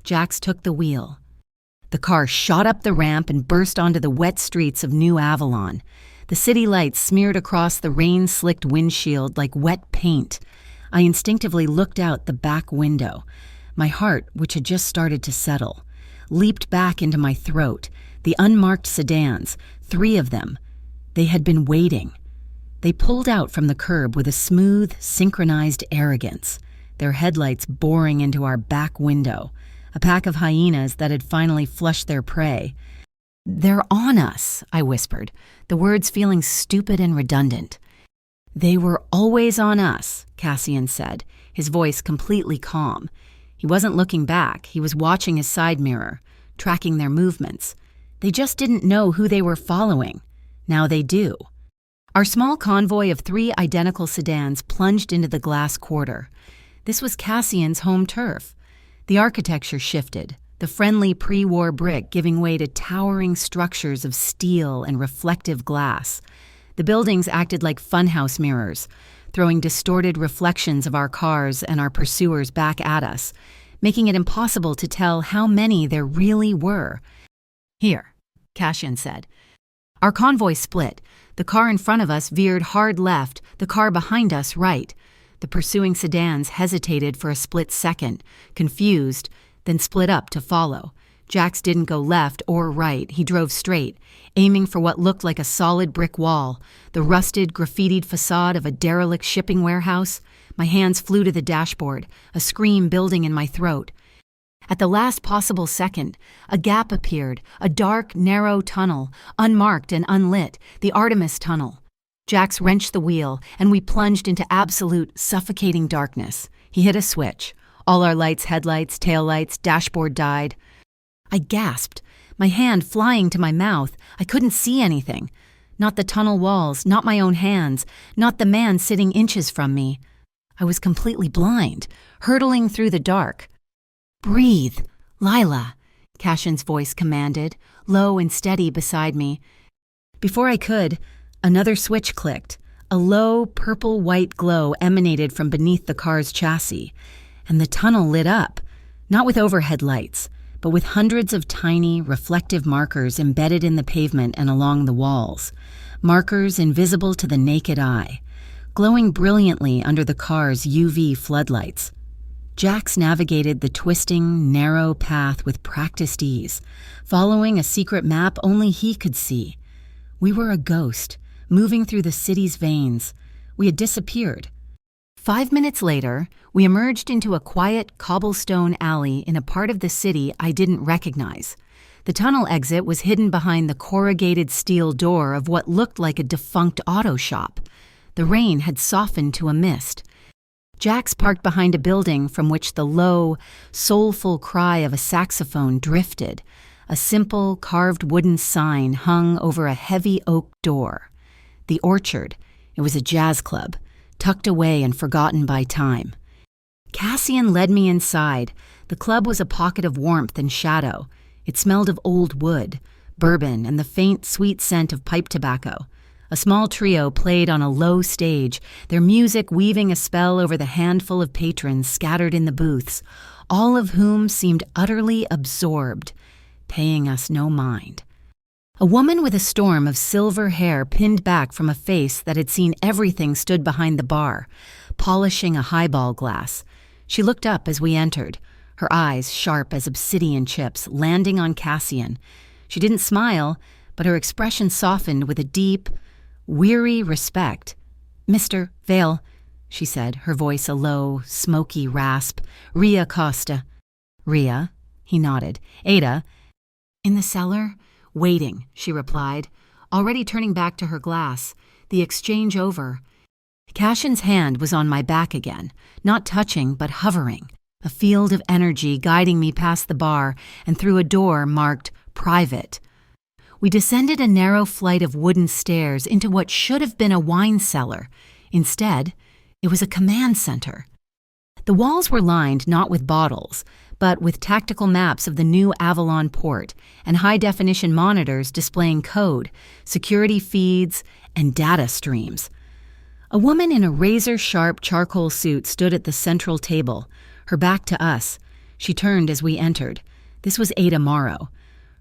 Jax took the wheel. The car shot up the ramp and burst onto the wet streets of New Avalon. The city lights smeared across the rain-slicked windshield like wet paint. I instinctively looked out the back window. My heart, which had just started to settle, leaped back into my throat. The unmarked sedans, 3 of them. They had been waiting. They pulled out from the curb with a smooth, synchronized arrogance, their headlights boring into our back window, a pack of hyenas that had finally flushed their prey. "They're on us," I whispered, the words feeling stupid and redundant. "They were always on us," Cassian said, his voice completely calm. He wasn't looking back, he was watching his side mirror, tracking their movements. They just didn't know who they were following. Now they do. Our small convoy of 3 identical sedans plunged into the glass quarter. This was Cassian's home turf. The architecture shifted, the friendly pre-war brick giving way to towering structures of steel and reflective glass. The buildings acted like funhouse mirrors, throwing distorted reflections of our cars and our pursuers back at us, making it impossible to tell how many there really were. "Here," Cassian said. Our convoy split. The car in front of us veered hard left, the car behind us right. The pursuing sedans hesitated for a split second, confused, then split up to follow. Jax didn't go left or right, he drove straight, aiming for what looked like a solid brick wall, the rusted, graffitied facade of a derelict shipping warehouse. My hands flew to the dashboard, a scream building in my throat. At the last possible second, a gap appeared, a dark, narrow tunnel, unmarked and unlit, the Artemis Tunnel. Jax wrenched the wheel, and we plunged into absolute, suffocating darkness. He hit a switch. All our lights, headlights, taillights, dashboard died. I gasped, my hand flying to my mouth. I couldn't see anything. Not the tunnel walls, not my own hands, not the man sitting inches from me. I was completely blind, hurtling through the dark. "Breathe, Lila," Cassian's voice commanded, low and steady beside me. Before I could, another switch clicked. A low, purple-white glow emanated from beneath the car's chassis, and the tunnel lit up, not with overhead lights, but with hundreds of tiny, reflective markers embedded in the pavement and along the walls, markers invisible to the naked eye, glowing brilliantly under the car's UV floodlights. Jax navigated the twisting, narrow path with practiced ease, following a secret map only he could see. We were a ghost, moving through the city's veins. We had disappeared. 5 minutes later, we emerged into a quiet cobblestone alley in a part of the city I didn't recognize. The tunnel exit was hidden behind the corrugated steel door of what looked like a defunct auto shop. The rain had softened to a mist. Jax parked behind a building from which the low, soulful cry of a saxophone drifted. A simple, carved wooden sign hung over a heavy oak door. The Orchard. It was a jazz club, tucked away and forgotten by time. Cassian led me inside. The club was a pocket of warmth and shadow. It smelled of old wood, bourbon, and the faint, sweet scent of pipe tobacco. A small trio played on a low stage, their music weaving a spell over the handful of patrons scattered in the booths, all of whom seemed utterly absorbed. paying us no mind. A woman with a storm of silver hair pinned back from a face that had seen everything stood behind the bar, polishing a highball glass. She looked up as we entered, her eyes sharp as obsidian chips, landing on Cassian. She didn't smile, but her expression softened with a deep, weary respect. "Mr. Vale," she said, her voice a low, smoky rasp. "Ria Costa." "Ria?" He nodded. "Ada?" "In the cellar? Waiting," she replied, already turning back to her glass. The exchange over. Cassian's hand was on my back again, not touching but hovering, a field of energy guiding me past the bar and through a door marked "Private." We descended a narrow flight of wooden stairs into what should have been a wine cellar. Instead, it was a command center. The walls were lined not with bottles, but with tactical maps of the new Avalon port and high-definition monitors displaying code, security feeds, and data streams. A woman in a razor-sharp charcoal suit stood at the central table, her back to us. She turned as we entered. This was Ada Morrow.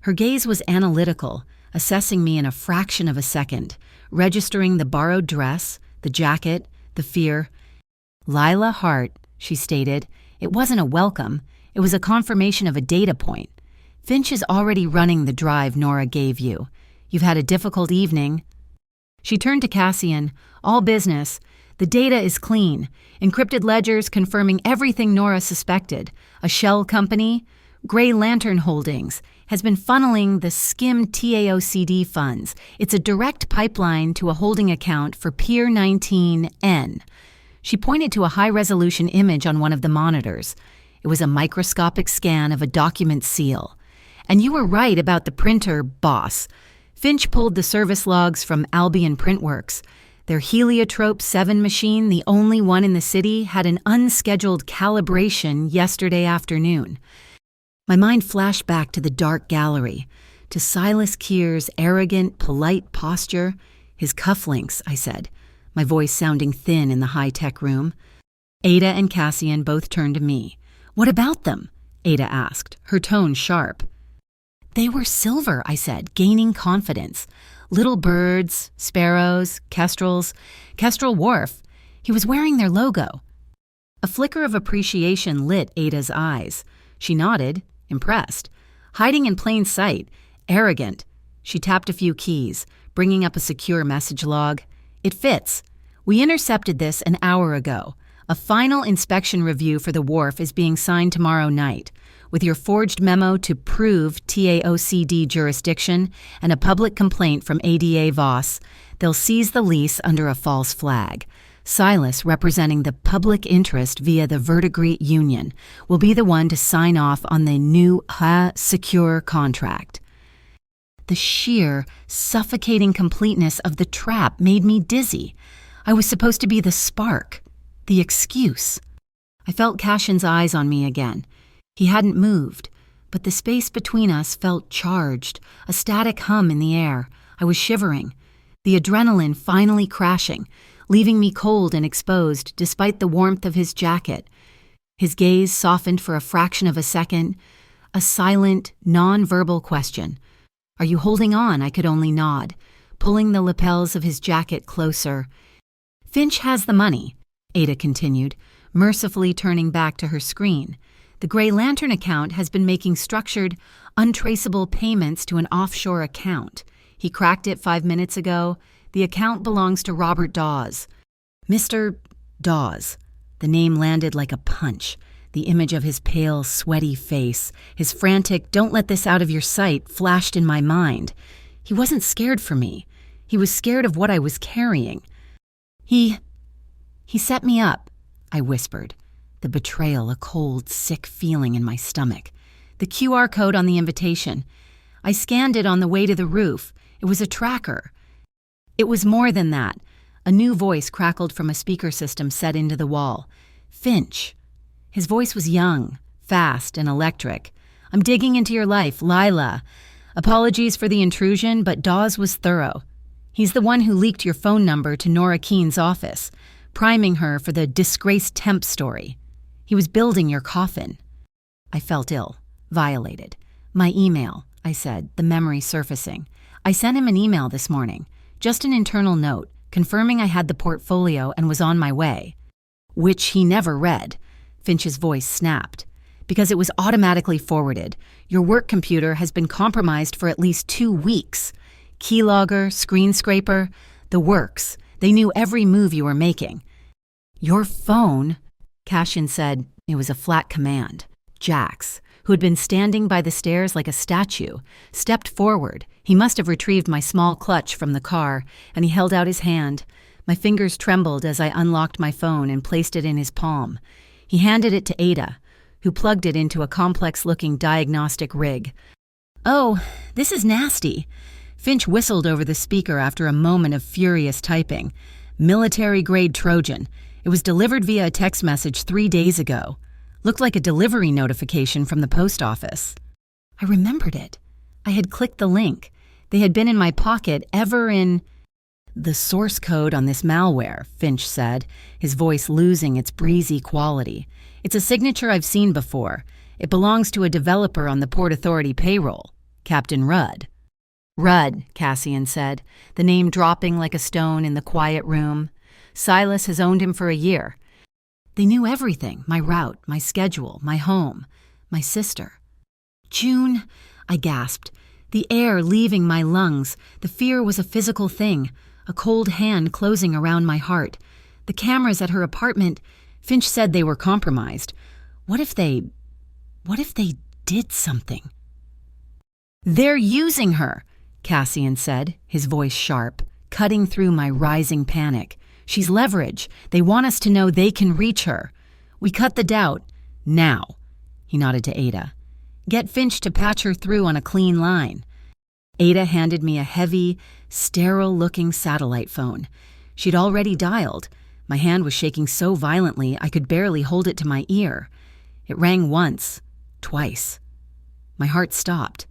Her gaze was analytical, assessing me in a fraction of a second, registering the borrowed dress, the jacket, the fear. "Lila Hart," she stated. It wasn't a welcome. It was a confirmation of a data point. "Finch is already running the drive Nora gave you. You've had a difficult evening." She turned to Cassian. "All business. The data is clean. Encrypted ledgers confirming everything Nora suspected. A shell company, Gray Lantern Holdings, has been funneling the skim TAOCD funds. It's a direct pipeline to a holding account for Pier 19N. She pointed to a high-resolution image on one of the monitors. It was a microscopic scan of a document seal. "And you were right about the printer, boss." Finch pulled the service logs from Albion Printworks. Their Heliotrope 7 machine, the only one in the city, had an unscheduled calibration yesterday afternoon. My mind flashed back to the dark gallery, to Silas Keir's arrogant, polite posture. "His cufflinks," I said, my voice sounding thin in the high-tech room. Ada and Cassian both turned to me. "What about them?" Ada asked, her tone sharp. "They were silver," I said, gaining confidence. "Little birds, sparrows, kestrels. Kestrel Wharf. He was wearing their logo." A flicker of appreciation lit Ada's eyes. She nodded, impressed. "Hiding in plain sight. Arrogant." She tapped a few keys, bringing up a secure message log. "It fits. We intercepted this an hour ago. A final inspection review for the wharf is being signed tomorrow night. With your forged memo to prove TAOCD jurisdiction and a public complaint from ADA Voss, they'll seize the lease under a false flag. Silas, representing the public interest via the Verdigris Union, will be the one to sign off on the new secure contract." The sheer, suffocating completeness of the trap made me dizzy. I was supposed to be the spark, the excuse. I felt Cassian's eyes on me again. He hadn't moved, but the space between us felt charged, a static hum in the air. I was shivering, the adrenaline finally crashing, leaving me cold and exposed despite the warmth of his jacket. His gaze softened for a fraction of a second, a silent, non-verbal question. "Are you holding on?" I could only nod, pulling the lapels of his jacket closer. "Finch has the money," Ada continued, mercifully turning back to her screen. "The Gray Lantern account has been making structured, untraceable payments to an offshore account. He cracked it 5 minutes ago. The account belongs to Robert Dawes." "Mr. Dawes." The name landed like a punch. The image of his pale, sweaty face, his frantic "don't let this out of your sight" flashed in my mind. He wasn't scared for me. He was scared of what I was carrying. He set me up," I whispered, the betrayal a cold, sick feeling in my stomach. "The QR code on the invitation. I scanned it on the way to the roof. It was a tracker." "It was more than that." A new voice crackled from a speaker system set into the wall. "Finch." His voice was young, fast, and electric. "I'm digging into your life, Lila. Apologies for the intrusion, but Dawes was thorough. He's the one who leaked your phone number to Nora Keene's office, priming her for the disgraced temp story. He was building your coffin." I felt ill, violated. "My email," I said, the memory surfacing. I sent him an email this morning, just an internal note, confirming I had the portfolio and was on my way. Which he never read. Finch's voice snapped. Because it was automatically forwarded. Your work computer has been compromised for at least 2 weeks. Keylogger, screen scraper, the works. They knew every move you were making. Your phone, Cassian said. It was a flat command. Jax, who had been standing by the stairs like a statue, stepped forward. He must have retrieved my small clutch from the car, and he held out his hand. My fingers trembled as I unlocked my phone and placed it in his palm. He handed it to Ada, who plugged it into a complex-looking diagnostic rig. "Oh, this is nasty." Finch whistled over the speaker after a moment of furious typing. "Military-grade Trojan. It was delivered via a text message 3 days ago. Looked like a delivery notification from the post office." I remembered it. I had clicked the link. They had been in my pocket ever in... "The source code on this malware," Finch said, his voice losing its breezy quality. "It's a signature I've seen before. It belongs to a developer on the Port Authority payroll, Captain Rudd." "Rudd," Cassian said, the name dropping like a stone in the quiet room. "Silas has owned him for a year. They knew everything, my route, my schedule, my home, my sister." "June," I gasped, the air leaving my lungs. The fear was a physical thing, a cold hand closing around my heart. The cameras at her apartment, Finch said they were compromised. What if they did something? "They're using her," Cassian said, his voice sharp, cutting through my rising panic. "She's leverage. They want us to know they can reach her. We cut the doubt. Now." He nodded to Ada. "Get Finch to patch her through on a clean line." Ada handed me a heavy, sterile-looking satellite phone. She'd already dialed. My hand was shaking so violently I could barely hold it to my ear. It rang once, twice. My heart stopped.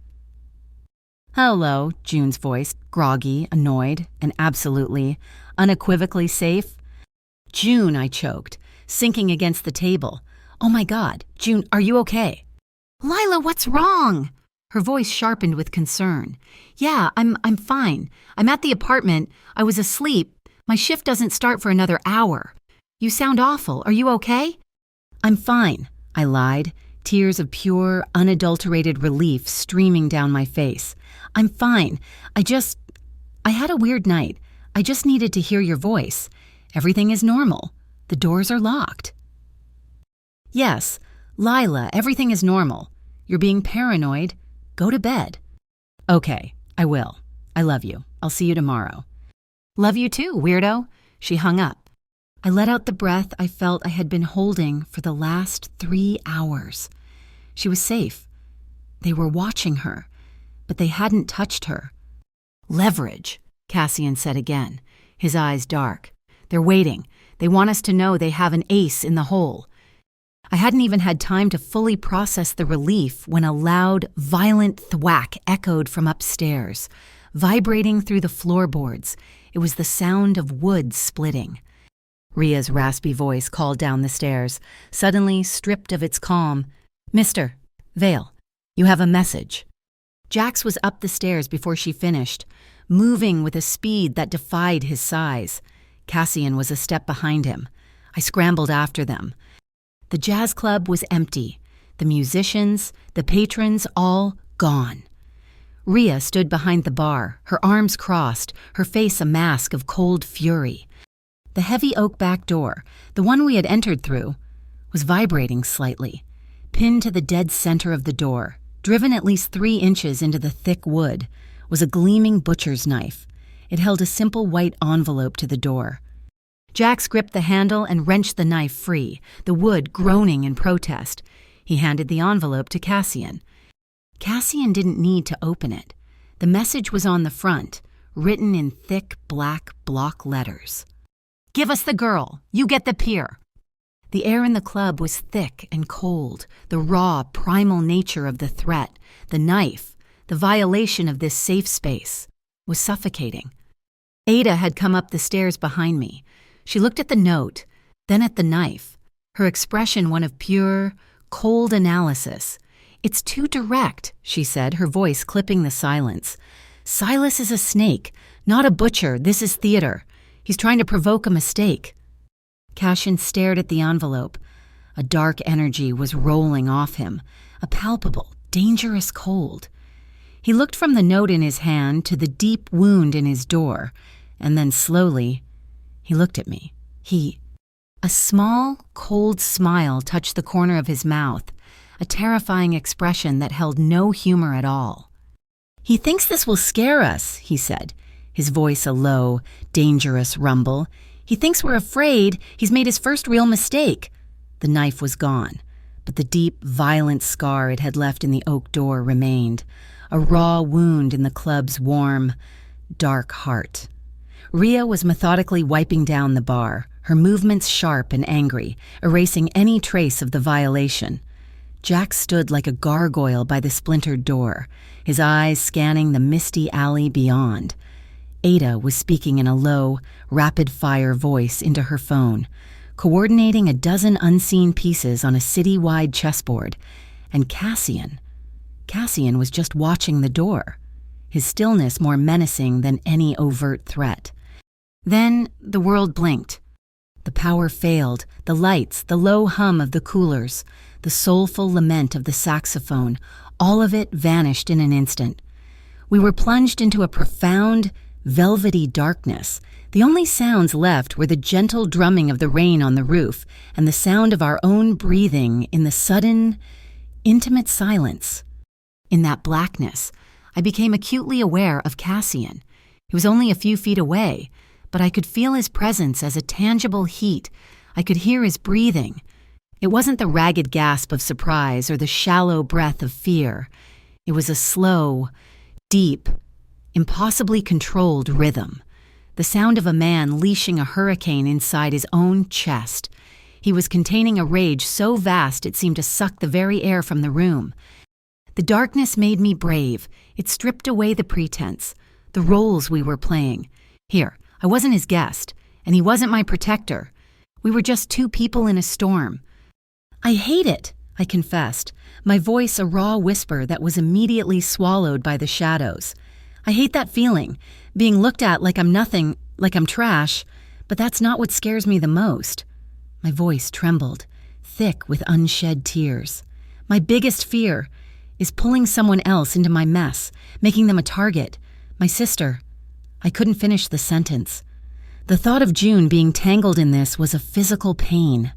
"Hello," June's voice, groggy, annoyed, and absolutely, unequivocally safe. "June," I choked, sinking against the table. "Oh my God, June, are you okay?" "Lila, what's wrong?" Her voice sharpened with concern. "Yeah, I'm fine. I'm at the apartment. I was asleep. My shift doesn't start for another hour. You sound awful. Are you okay?" "I'm fine," I lied, tears of pure, unadulterated relief streaming down my face. "I'm fine. I had a weird night. I just needed to hear your voice. Everything is normal. The doors are locked." "Yes, Lila, everything is normal. You're being paranoid. Go to bed." "Okay, I will. I love you. I'll see you tomorrow." "Love you too, weirdo." She hung up. I let out the breath I felt I had been holding for the last 3 hours. She was safe. They were watching her, but they hadn't touched her. "Leverage," Cassian said again, his eyes dark. "They're waiting. They want us to know they have an ace in the hole." I hadn't even had time to fully process the relief when a loud, violent thwack echoed from upstairs, vibrating through the floorboards. It was the sound of wood splitting. Ria's raspy voice called down the stairs, suddenly stripped of its calm. "Mr. Vale, you have a message." Jax was up the stairs before she finished, moving with a speed that defied his size. Cassian was a step behind him. I scrambled after them. The jazz club was empty. The musicians, the patrons, all gone. Ria stood behind the bar, her arms crossed, her face a mask of cold fury. The heavy oak back door, the one we had entered through, was vibrating slightly. Pinned to the dead center of the door, driven at least 3 inches into the thick wood, was a gleaming butcher's knife. It held a simple white envelope to the door. Jax gripped the handle and wrenched the knife free, the wood groaning in protest. He handed the envelope to Cassian. Cassian didn't need to open it. The message was on the front, written in thick black block letters. "Give us the girl. You get the pier." The air in the club was thick and cold, the raw, primal nature of the threat, the knife, the violation of this safe space, was suffocating. Ada had come up the stairs behind me. She looked at the note, then at the knife, her expression one of pure, cold analysis. "It's too direct," she said, her voice clipping the silence. "Silas is a snake, not a butcher. This is theater. He's trying to provoke a mistake." Cassian stared at the envelope. A dark energy was rolling off him, a palpable, dangerous cold. He looked from the note in his hand to the deep wound in his door, and then slowly, he looked at me. A small, cold smile touched the corner of his mouth, a terrifying expression that held no humor at all. "He thinks this will scare us," he said, his voice a low, dangerous rumble. "He thinks we're afraid he's made his first real mistake." The knife was gone, but the deep, violent scar it had left in the oak door remained, a raw wound in the club's warm, dark heart. Rhea was methodically wiping down the bar, her movements sharp and angry, erasing any trace of the violation. Jack stood like a gargoyle by the splintered door, his eyes scanning the misty alley beyond. Ada was speaking in a low, rapid-fire voice into her phone, coordinating a dozen unseen pieces on a city-wide chessboard, and Cassian was just watching the door, his stillness more menacing than any overt threat. Then the world blinked. The power failed, the lights, the low hum of the coolers, the soulful lament of the saxophone, all of it vanished in an instant. We were plunged into a profound, velvety darkness. The only sounds left were the gentle drumming of the rain on the roof and the sound of our own breathing in the sudden, intimate silence. In that blackness, I became acutely aware of Cassian. He was only a few feet away, but I could feel his presence as a tangible heat. I could hear his breathing. It wasn't the ragged gasp of surprise or the shallow breath of fear. It was a slow, deep, impossibly controlled rhythm. The sound of a man leashing a hurricane inside his own chest. He was containing a rage so vast it seemed to suck the very air from the room. The darkness made me brave. It stripped away the pretense, the roles we were playing. Here, I wasn't his guest, and he wasn't my protector. We were just two people in a storm. "I hate it," I confessed, my voice a raw whisper that was immediately swallowed by the shadows. "I hate that feeling, being looked at like I'm nothing, like I'm trash, but that's not what scares me the most." My voice trembled, thick with unshed tears. "My biggest fear is pulling someone else into my mess, making them a target. My sister." I couldn't finish the sentence. The thought of June being tangled in this was a physical pain.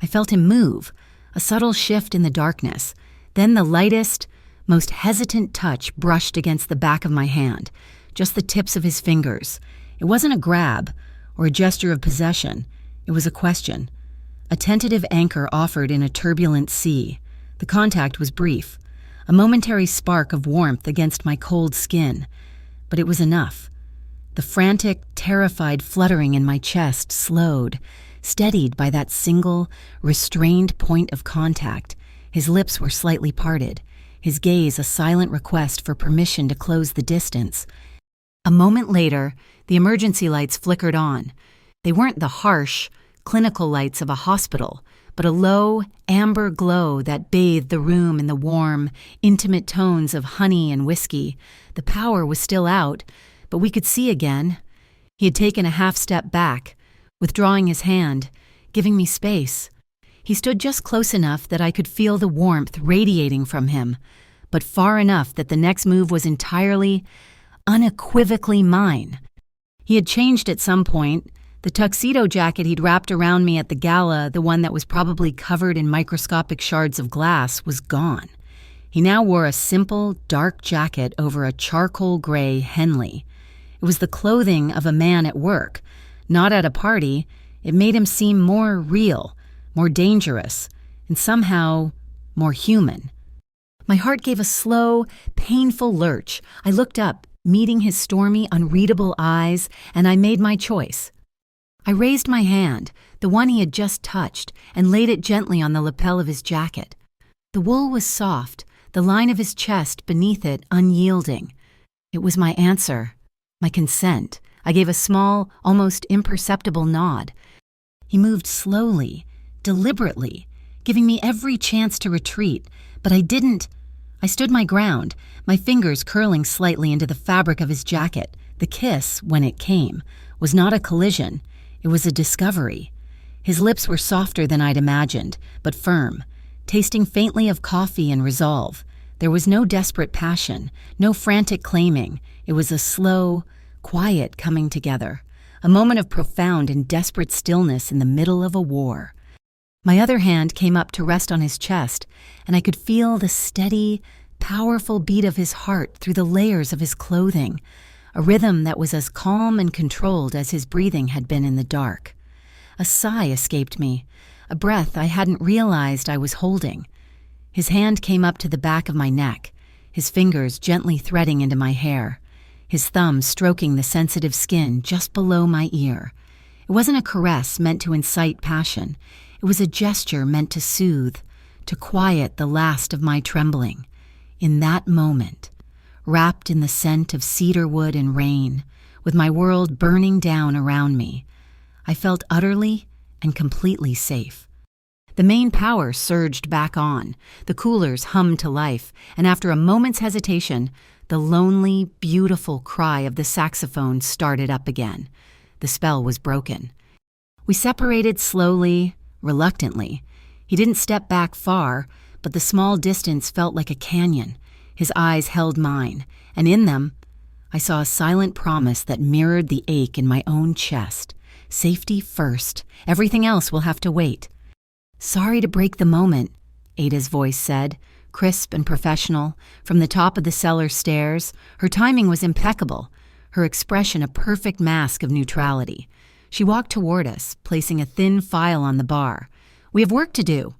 I felt him move, a subtle shift in the darkness. Then the lightest, most hesitant touch brushed against the back of my hand, just the tips of his fingers. It wasn't a grab or a gesture of possession. It was a question. A tentative anchor offered in a turbulent sea. The contact was brief, a momentary spark of warmth against my cold skin. But it was enough. The frantic, terrified fluttering in my chest slowed, steadied by that single, restrained point of contact. His lips were slightly parted, his gaze a silent request for permission to close the distance. A moment later, the emergency lights flickered on. They weren't the harsh, clinical lights of a hospital, but a low, amber glow that bathed the room in the warm, intimate tones of honey and whiskey. The power was still out, but we could see again. He had taken a half step back, withdrawing his hand, giving me space. He stood just close enough that I could feel the warmth radiating from him, but far enough that the next move was entirely, unequivocally mine. He had changed at some point. The tuxedo jacket he'd wrapped around me at the gala, the one that was probably covered in microscopic shards of glass, was gone. He now wore a simple, dark jacket over a charcoal gray Henley. It was the clothing of a man at work, not at a party. It made him seem more real, more dangerous, and somehow more human. My heart gave a slow, painful lurch. I looked up, meeting his stormy, unreadable eyes, and I made my choice. I raised my hand, the one he had just touched, and laid it gently on the lapel of his jacket. The wool was soft, the line of his chest beneath it unyielding. It was my answer, my consent. I gave a small, almost imperceptible nod. He moved slowly, deliberately, giving me every chance to retreat, But I didn't. I stood my ground, my fingers curling slightly into the fabric of his jacket. The kiss, when it came, was not a collision. It was a discovery. His lips were softer than I'd imagined, but firm, tasting faintly of coffee and resolve. There was no desperate passion, no frantic claiming. It was a slow, quiet coming together, a moment of profound and desperate stillness in the middle of a war. My other hand came up to rest on his chest, and I could feel the steady, powerful beat of his heart through the layers of his clothing, a rhythm that was as calm and controlled as his breathing had been in the dark. A sigh escaped me, a breath I hadn't realized I was holding. His hand came up to the back of my neck, his fingers gently threading into my hair, his thumb stroking the sensitive skin just below my ear. It wasn't a caress meant to incite passion. It was a gesture meant to soothe, to quiet the last of my trembling. In that moment, wrapped in the scent of cedar wood and rain, with my world burning down around me, I felt utterly and completely safe. The main power surged back on, the coolers hummed to life, and after a moment's hesitation, the lonely, beautiful cry of the saxophone started up again. The spell was broken. We separated slowly, reluctantly. He didn't step back far, but the small distance felt like a canyon. His eyes held mine, and in them, I saw a silent promise that mirrored the ache in my own chest. Safety first. Everything else will have to wait. "Sorry to break the moment," Ada's voice said, crisp and professional, from the top of the cellar stairs. Her timing was impeccable, her expression a perfect mask of neutrality. She walked toward us, placing a thin file on the bar. "We have work to do."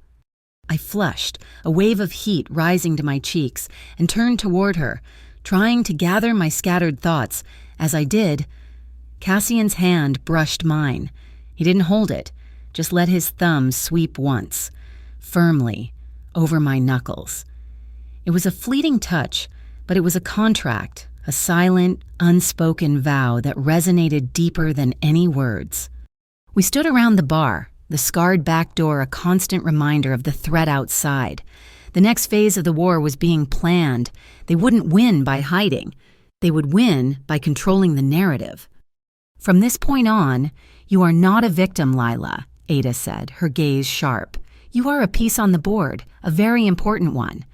I flushed, a wave of heat rising to my cheeks, and turned toward her, trying to gather my scattered thoughts. As I did, Cassian's hand brushed mine. He didn't hold it, just let his thumb sweep once, firmly, over my knuckles. It was a fleeting touch, but it was a contract, a silent, unspoken vow that resonated deeper than any words. We stood around the bar, the scarred back door a constant reminder of the threat outside. The next phase of the war was being planned. They wouldn't win by hiding. They would win by controlling the narrative. "From this point on, you are not a victim, Lila," Ada said, her gaze sharp. "You are a piece on the board, a very important one.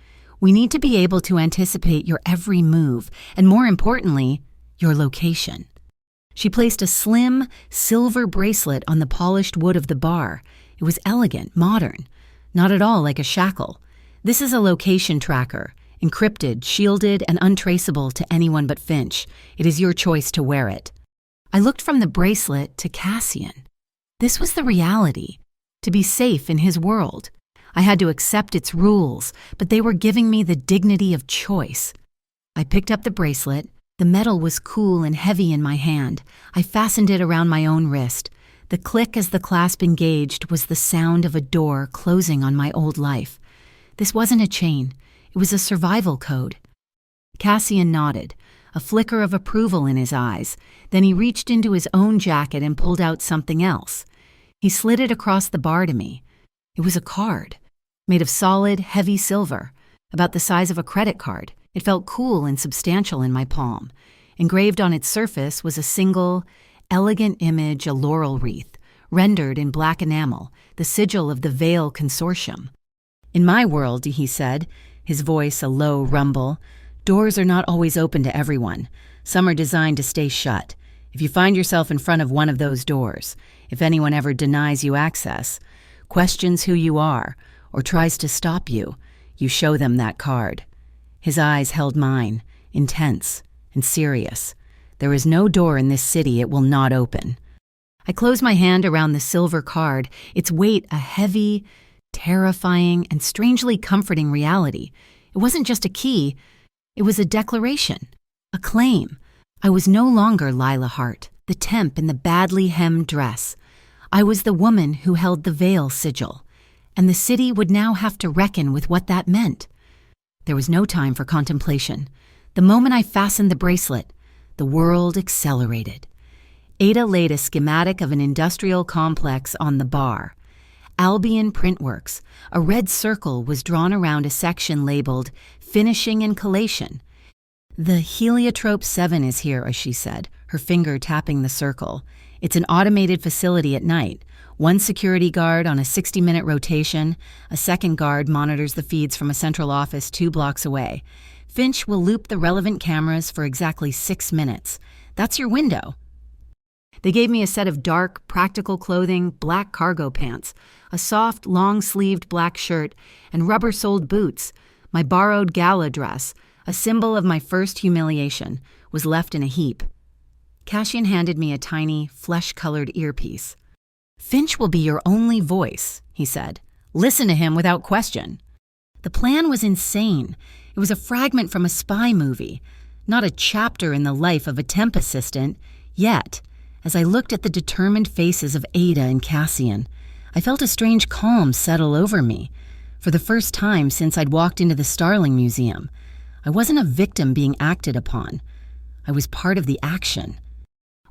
We need to be able to anticipate your every move, and more importantly, your location." She placed a slim, silver bracelet on the polished wood of the bar. It was elegant, modern, not at all like a shackle. "This is a location tracker, encrypted, shielded, and untraceable to anyone but Finch. It is your choice to wear it." I looked from the bracelet to Cassian. This was the reality, to be safe in his world. I had to accept its rules, but they were giving me the dignity of choice. I picked up the bracelet. The metal was cool and heavy in my hand. I fastened it around my own wrist. The click as the clasp engaged was the sound of a door closing on my old life. This wasn't a chain. It was a survival code. Cassian nodded, a flicker of approval in his eyes. Then he reached into his own jacket and pulled out something else. He slid it across the bar to me. It was a card, made of solid, heavy silver, about the size of a credit card. It felt cool and substantial in my palm. Engraved on its surface was a single, elegant image, a laurel wreath, rendered in black enamel, the sigil of the Veil Consortium. "In my world," he said, his voice a low rumble, "doors are not always open to everyone. Some are designed to stay shut. If you find yourself in front of one of those doors, if anyone ever denies you access, questions who you are, or tries to stop you, you show them that card." His eyes held mine, intense and serious. "There is no door in this city it will not open." I closed my hand around the silver card, its weight a heavy, terrifying, and strangely comforting reality. It wasn't just a key, it was a declaration, a claim. I was no longer Lila Hart, the temp in the badly hemmed dress. I was the woman who held the Veil sigil, and the city would now have to reckon with what that meant. There was no time for contemplation. The moment I fastened the bracelet, the world accelerated. Ada laid a schematic of an industrial complex on the bar. Albion Printworks. A red circle was drawn around a section labeled Finishing and Collation. "The Heliotrope 7 is here," she said, her finger tapping the circle. "It's an automated facility at night. One security guard on a 60-minute rotation. A second guard monitors the feeds from a central office 2 blocks away. Finch will loop the relevant cameras for exactly 6 minutes. That's your window." They gave me a set of dark, practical clothing, black cargo pants, a soft, long-sleeved black shirt, and rubber-soled boots. My borrowed Gala dress, a symbol of my first humiliation, was left in a heap. Cassian handed me a tiny, flesh-colored earpiece. "Finch will be your only voice," he said. "Listen to him without question." The plan was insane. It was a fragment from a spy movie, not a chapter in the life of a temp assistant. Yet, as I looked at the determined faces of Ada and Cassian, I felt a strange calm settle over me. For the first time since I'd walked into the Starling Museum, I wasn't a victim being acted upon. I was part of the action.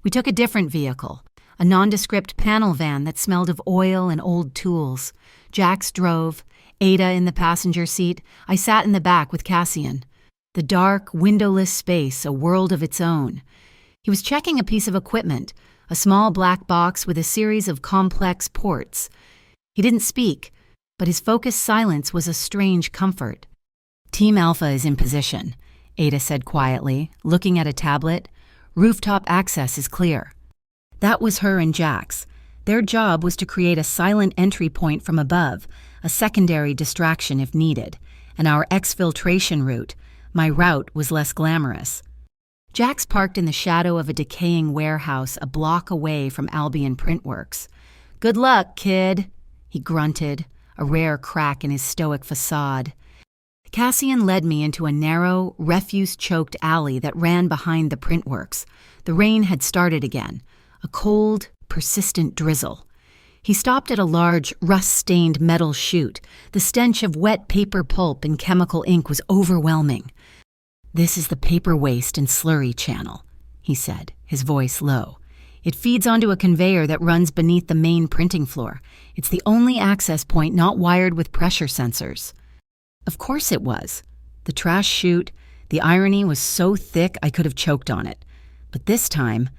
We took a different vehicle, a nondescript panel van that smelled of oil and old tools. Jax drove, Ada in the passenger seat. I sat in the back with Cassian. The dark, windowless space, a world of its own. He was checking a piece of equipment, a small black box with a series of complex ports. He didn't speak, but his focused silence was a strange comfort. "Team Alpha is in position," Ada said quietly, looking at a tablet. "Rooftop access is clear." That was her and Jax. Their job was to create a silent entry point from above, a secondary distraction if needed, and our exfiltration route, my route, was less glamorous. Jax parked in the shadow of a decaying warehouse a block away from Albion Printworks. "Good luck, kid," he grunted, a rare crack in his stoic facade. Cassian led me into a narrow, refuse-choked alley that ran behind the Printworks. The rain had started again, a cold, persistent drizzle. He stopped at a large, rust-stained metal chute. The stench of wet paper pulp and chemical ink was overwhelming. "This is the paper waste and slurry channel," he said, his voice low. "It feeds onto a conveyor that runs beneath the main printing floor. It's the only access point not wired with pressure sensors." Of course it was. The trash chute, the irony was so thick I could have choked on it. But this time,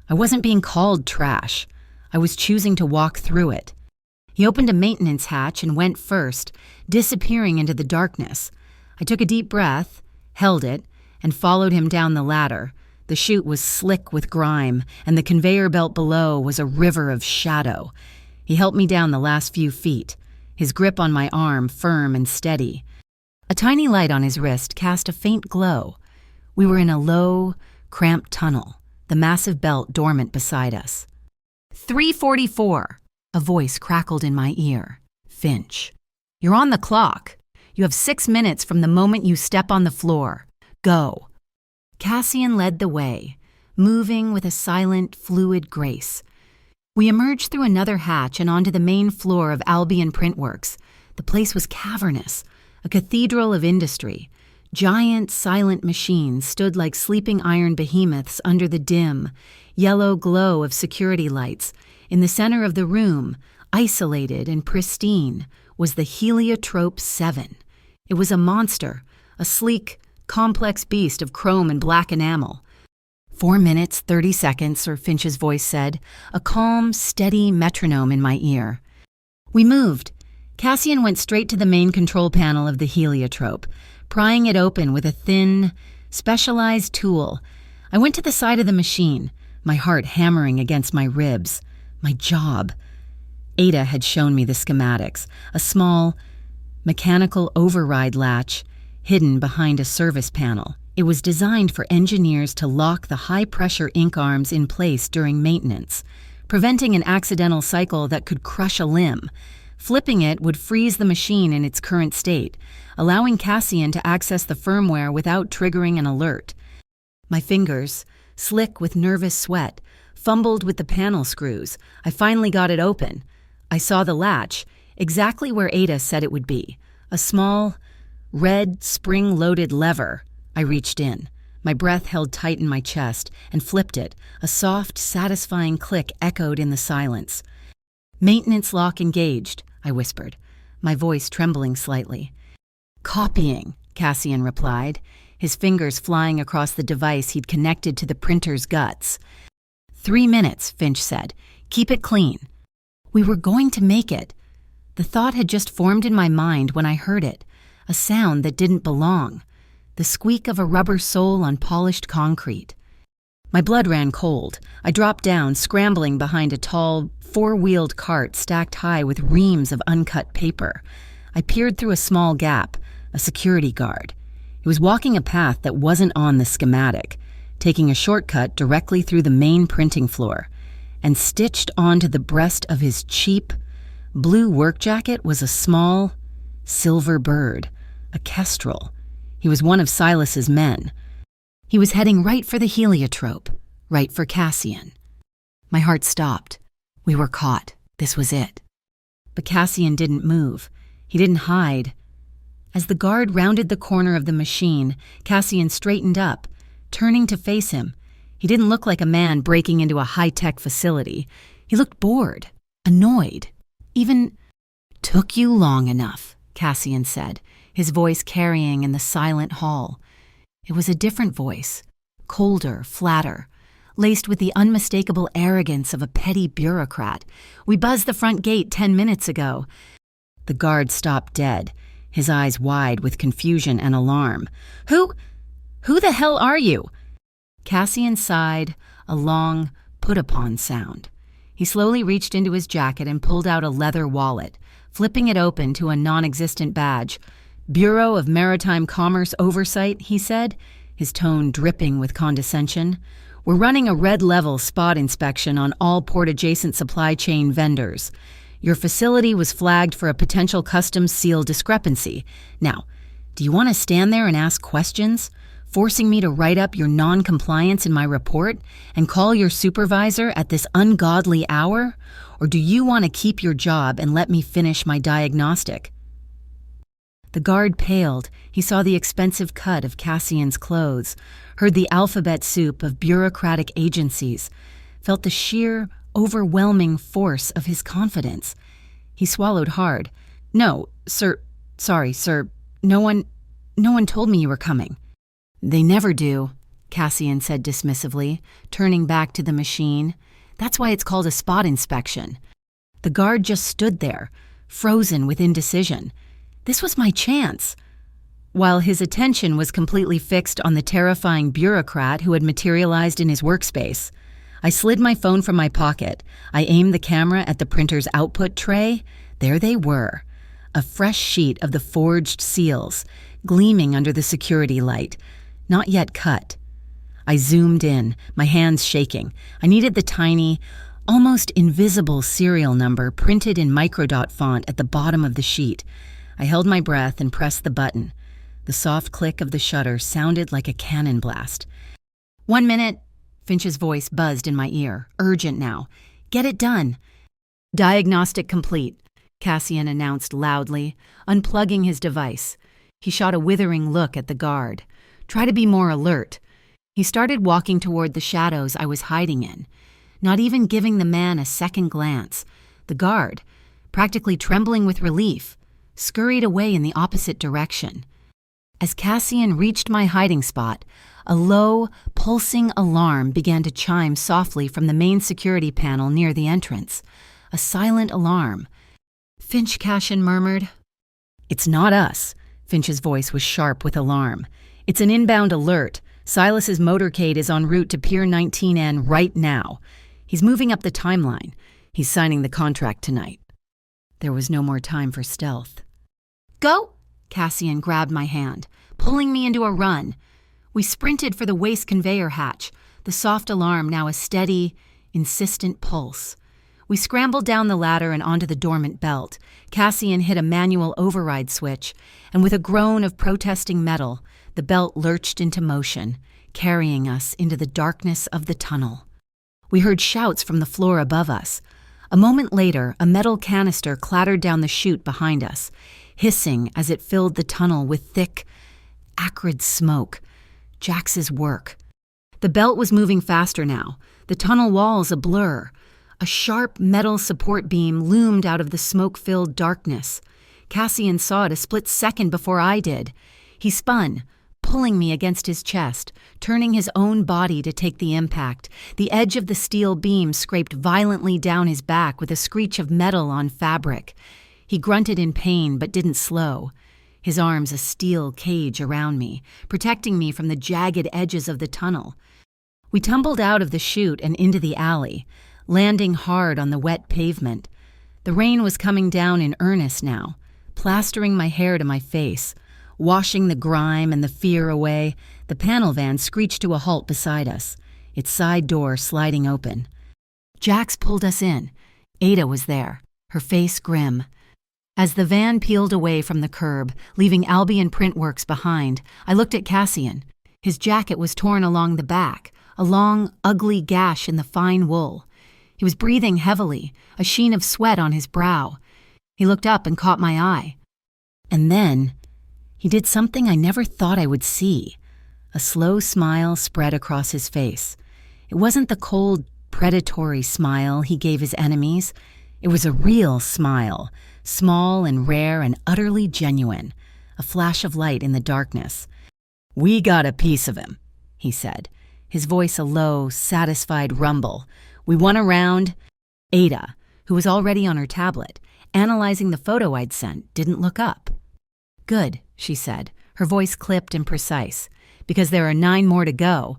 I wasn't being called trash. I was choosing to walk through it. He opened a maintenance hatch and went first, disappearing into the darkness. I took a deep breath, held it, and followed him down the ladder. The chute was slick with grime, and the conveyor belt below was a river of shadow. He helped me down the last few feet, his grip on my arm firm and steady. A tiny light on his wrist cast a faint glow. We were in a low, cramped tunnel, the massive belt dormant beside us. 3:44, a voice crackled in my ear. "Finch, you're on the clock. You have 6 minutes from the moment you step on the floor. Go." Cassian led the way, moving with a silent, fluid grace. We emerged through another hatch and onto the main floor of Albion Printworks. The place was cavernous, a cathedral of industry. Giant, silent machines stood like sleeping iron behemoths under the dim, yellow glow of security lights. In the center of the room, isolated and pristine, was the Heliotrope 7. It was a monster, a sleek, complex beast of chrome and black enamel. 4 minutes, 30 seconds, Sir Finch's voice said, a calm, steady metronome in my ear. We moved. Cassian went straight to the main control panel of the Heliotrope, prying it open with a thin, specialized tool. I went to the side of the machine, my heart hammering against my ribs. My job. Ada had shown me the schematics, a small, mechanical override latch hidden behind a service panel. It was designed for engineers to lock the high-pressure ink arms in place during maintenance, preventing an accidental cycle that could crush a limb. Flipping it would freeze the machine in its current state, allowing Cassian to access the firmware without triggering an alert. My fingers, slick with nervous sweat, fumbled with the panel screws. I finally got it open. I saw the latch, exactly where Ada said it would be. A small, red, spring-loaded lever. I reached in. My breath held tight in my chest, and flipped it. A soft, satisfying click echoed in the silence. Maintenance lock engaged. I whispered, my voice trembling slightly. Copying, Cassian replied, his fingers flying across the device he'd connected to the printer's guts. 3 minutes, Finch said. Keep it clean. We were going to make it. The thought had just formed in my mind when I heard it, a sound that didn't belong, the squeak of a rubber sole on polished concrete. My blood ran cold. I dropped down, scrambling behind a tall, 4-wheeled cart stacked high with reams of uncut paper. I peered through a small gap, a security guard. He was walking a path that wasn't on the schematic, taking a shortcut directly through the main printing floor, and stitched onto the breast of his cheap, blue work jacket was a small, silver bird, a kestrel. He was one of Silas's men. He was heading right for the heliotrope, right for Cassian. My heart stopped. We were caught. This was it. But Cassian didn't move. He didn't hide. As the guard rounded the corner of the machine, Cassian straightened up, turning to face him. He didn't look like a man breaking into a high-tech facility. He looked bored, annoyed. Even, "Took you long enough," Cassian said, his voice carrying in the silent hall. It was a different voice, colder, flatter, laced with the unmistakable arrogance of a petty bureaucrat. "We buzzed the front gate 10 minutes ago." The guard stopped dead, his eyes wide with confusion and alarm. Who the hell are you?" Cassian sighed, a long, put-upon sound. He slowly reached into his jacket and pulled out a leather wallet, flipping it open to a non-existent badge. "Bureau of Maritime Commerce Oversight," he said, his tone dripping with condescension. "We're running a red-level spot inspection on all port-adjacent supply chain vendors. Your facility was flagged for a potential customs seal discrepancy. Now, do you want to stand there and ask questions, forcing me to write up your non-compliance in my report and call your supervisor at this ungodly hour? Or do you want to keep your job and let me finish my diagnostic?" The guard paled. He saw the expensive cut of Cassian's clothes, heard the alphabet soup of bureaucratic agencies, felt the sheer, overwhelming force of his confidence. He swallowed hard. "No, sir, sorry, sir, no one told me you were coming." "They never do," Cassian said dismissively, turning back to the machine. "That's why it's called a spot inspection." The guard just stood there, frozen with indecision. This was my chance. While his attention was completely fixed on the terrifying bureaucrat who had materialized in his workspace, I slid my phone from my pocket. I aimed the camera at the printer's output tray. There they were, a fresh sheet of the forged seals, gleaming under the security light, not yet cut. I zoomed in, my hands shaking. I needed the tiny, almost invisible serial number printed in microdot font at the bottom of the sheet. I held my breath and pressed the button. The soft click of the shutter sounded like a cannon blast. "1 minute," Finch's voice buzzed in my ear, urgent now. "Get it done." "Diagnostic complete," Cassian announced loudly, unplugging his device. He shot a withering look at the guard. "Try to be more alert." He started walking toward the shadows I was hiding in, not even giving the man a second glance. The guard, practically trembling with relief, scurried away in the opposite direction. As Cassian reached my hiding spot, a low, pulsing alarm began to chime softly from the main security panel near the entrance. A silent alarm. "Finch," Cassian murmured. "It's not us." Finch's voice was sharp with alarm. "It's an inbound alert. Silas's motorcade is en route to Pier 19N right now. He's moving up the timeline. He's signing the contract tonight." There was no more time for stealth. "Go!" Cassian grabbed my hand, pulling me into a run. We sprinted for the waste conveyor hatch, the soft alarm now a steady, insistent pulse. We scrambled down the ladder and onto the dormant belt. Cassian hit a manual override switch, and with a groan of protesting metal, the belt lurched into motion, carrying us into the darkness of the tunnel. We heard shouts from the floor above us. A moment later, a metal canister clattered down the chute behind us, hissing as it filled the tunnel with thick, acrid smoke. Jax's work. The belt was moving faster now, the tunnel walls a blur. A sharp metal support beam loomed out of the smoke-filled darkness. Cassian saw it a split second before I did. He spun, pulling me against his chest, turning his own body to take the impact. The edge of the steel beam scraped violently down his back with a screech of metal on fabric. He grunted in pain but didn't slow. His arms a steel cage around me, protecting me from the jagged edges of the tunnel. We tumbled out of the chute and into the alley, landing hard on the wet pavement. The rain was coming down in earnest now, plastering my hair to my face. Washing the grime and the fear away, the panel van screeched to a halt beside us, its side door sliding open. Jax pulled us in. Ada was there, her face grim. As the van peeled away from the curb, leaving Albion Printworks behind, I looked at Cassian. His jacket was torn along the back, a long, ugly gash in the fine wool. He was breathing heavily, a sheen of sweat on his brow. He looked up and caught my eye. And then he did something I never thought I would see. A slow smile spread across his face. It wasn't the cold, predatory smile he gave his enemies. It was a real smile, small and rare and utterly genuine, a flash of light in the darkness. "We got a piece of him," he said, his voice a low, satisfied rumble. We won a round. Ada, who was already on her tablet, analyzing the photo I'd sent, didn't look up. "Good," she said, her voice clipped and precise, "because there are 9 more to go."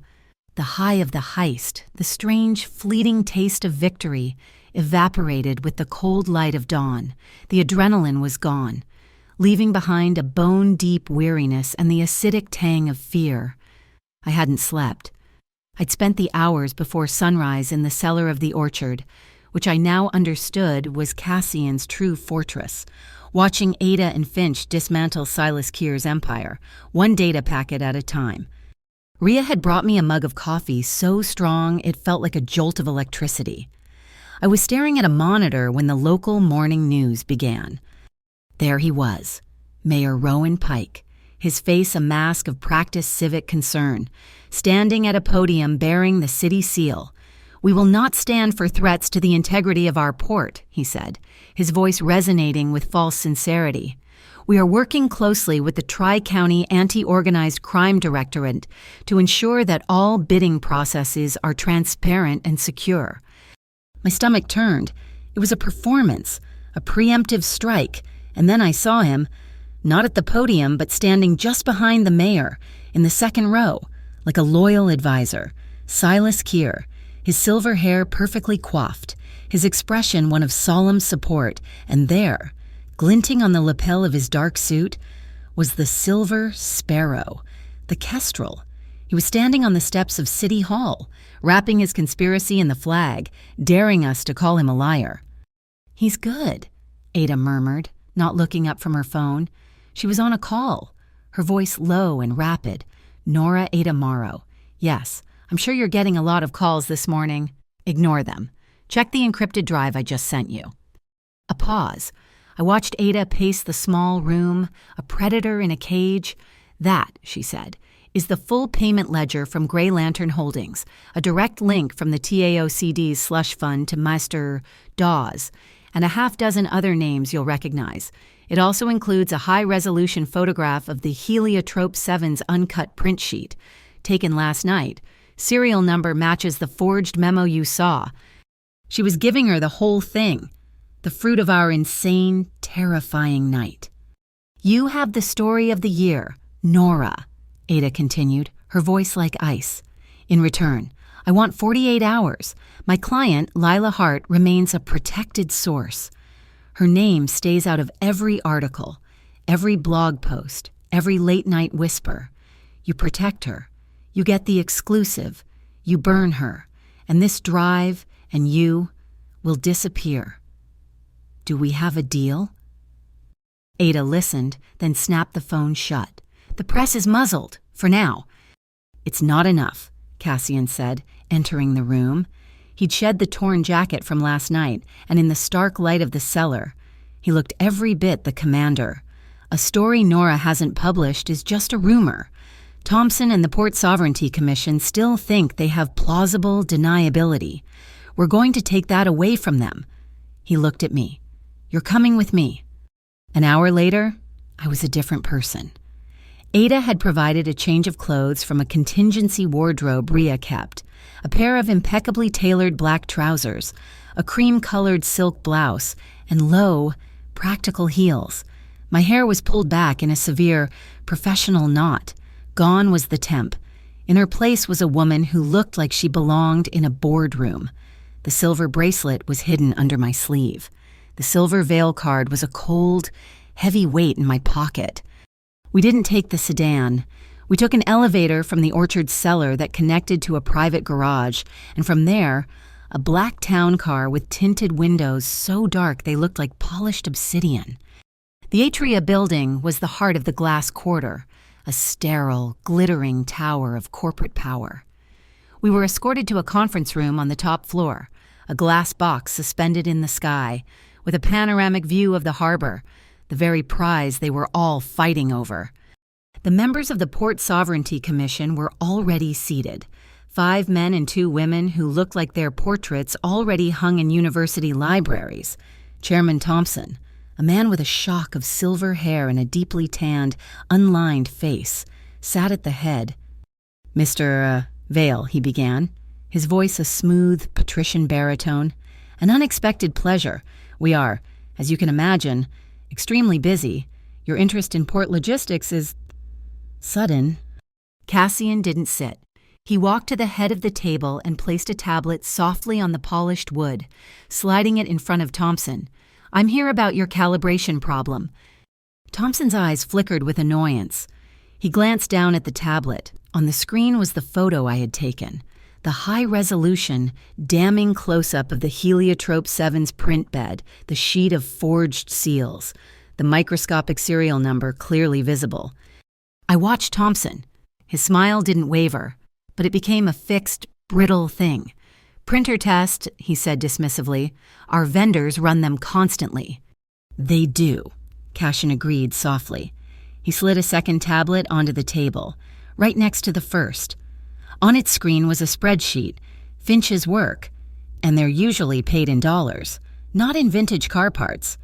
The high of the heist, the strange, fleeting taste of victory, evaporated with the cold light of dawn. The adrenaline was gone, leaving behind a bone-deep weariness and the acidic tang of fear. I hadn't slept. I'd spent the hours before sunrise in the cellar of the orchard, which I now understood was Cassian's true fortress, watching Ada and Finch dismantle Silas Keir's empire, one data packet at a time. Rhea had brought me a mug of coffee so strong it felt like a jolt of electricity. I was staring at a monitor when the local morning news began. There he was, Mayor Rowan Pike, his face a mask of practiced civic concern, standing at a podium bearing the city seal. "We will not stand for threats to the integrity of our port," he said, his voice resonating with false sincerity. "We are working closely with the Tri-County Anti-Organized Crime Directorate to ensure that all bidding processes are transparent and secure." My stomach turned. It was a performance, a preemptive strike, and then I saw him, not at the podium, but standing just behind the mayor, in the second row, like a loyal advisor, Silas Keir, his silver hair perfectly coiffed, his expression one of solemn support, and there, glinting on the lapel of his dark suit, was the silver sparrow, the kestrel. He was standing on the steps of City Hall, wrapping his conspiracy in the flag, daring us to call him a liar. "He's good," Ada murmured, not looking up from her phone. She was on a call, her voice low and rapid. "Nora Ada Morrow. Yes, I'm sure you're getting a lot of calls this morning. Ignore them. Check the encrypted drive I just sent you." A pause. I watched Ada pace the small room, a predator in a cage. "That," she said, "is the full payment ledger from Grey Lantern Holdings, a direct link from the TAOCD's slush fund to Meister Dawes, and a half-dozen other names you'll recognize. It also includes a high-resolution photograph of the Heliotrope 7's uncut print sheet, taken last night. Serial number matches the forged memo you saw." She was giving her the whole thing, the fruit of our insane, terrifying night. "You have the story of the year, Nora," Ada continued, her voice like ice. "In return, I want 48 hours. My client, Lila Hart, remains a protected source. Her name stays out of every article, every blog post, every late-night whisper. You protect her. You get the exclusive. You burn her. And this drive and you will disappear. Do we have a deal?" Ada listened, then snapped the phone shut. "The press is muzzled, for now." "It's not enough," Cassian said, entering the room. He'd shed the torn jacket from last night, and in the stark light of the cellar, he looked every bit the commander. "A story Nora hasn't published is just a rumor. Thompson and the Port Sovereignty Commission still think they have plausible deniability. We're going to take that away from them." He looked at me. "You're coming with me." An hour later, I was a different person. Ada had provided a change of clothes from a contingency wardrobe Rhea kept, a pair of impeccably tailored black trousers, a cream-colored silk blouse, and low, practical heels. My hair was pulled back in a severe, professional knot. Gone was the temp. In her place was a woman who looked like she belonged in a boardroom. The silver bracelet was hidden under my sleeve. The silver veil card was a cold, heavy weight in my pocket. We didn't take the sedan. We took an elevator from the orchard cellar that connected to a private garage, and from there, a black town car with tinted windows so dark they looked like polished obsidian. The Atria building was the heart of the glass quarter, a sterile, glittering tower of corporate power. We were escorted to a conference room on the top floor, a glass box suspended in the sky, with a panoramic view of the harbor, the very prize they were all fighting over. The members of the Port Sovereignty Commission were already seated, 5 men and 2 women who looked like their portraits already hung in university libraries. Chairman Thompson, a man with a shock of silver hair and a deeply tanned, unlined face, sat at the head. "Mr. Vale," he began, his voice a smooth, patrician baritone. "An unexpected pleasure. We are, as you can imagine, extremely busy. Your interest in port logistics is sudden." Cassian didn't sit. He walked to the head of the table and placed a tablet softly on the polished wood, sliding it in front of Thompson. "I'm here about your calibration problem." Thompson's eyes flickered with annoyance. He glanced down at the tablet. On the screen was the photo I had taken, the high-resolution, damning close-up of the Heliotrope 7's print bed, the sheet of forged seals, the microscopic serial number clearly visible. I watched Thompson. His smile didn't waver, but it became a fixed, brittle thing. "Printer test," he said dismissively. "Our vendors run them constantly." "They do," Cassian agreed softly. He slid a second tablet onto the table, right next to the first. On its screen was a spreadsheet, Finch's work, and they're usually paid in dollars, not in vintage car parts.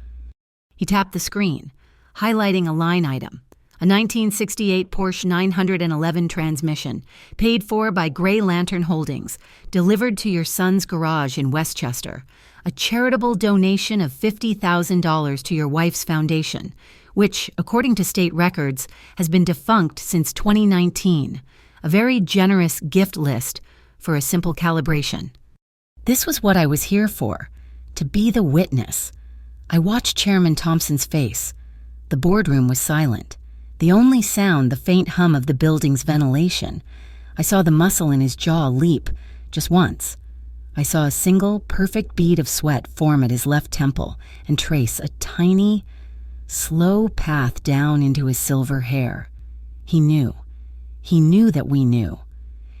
He tapped the screen, highlighting a line item. A 1968 Porsche 911 transmission, paid for by Gray Lantern Holdings, delivered to your son's garage in Westchester. A charitable donation of $50,000 to your wife's foundation, which, according to state records, has been defunct since 2019. A very generous gift list for a simple calibration. This was what I was here for, to be the witness. I watched Chairman Thompson's face. The boardroom was silent. The only sound, the faint hum of the building's ventilation. I saw the muscle in his jaw leap, just once. I saw a single, perfect bead of sweat form at his left temple and trace a tiny, slow path down into his silver hair. He knew. He knew that we knew.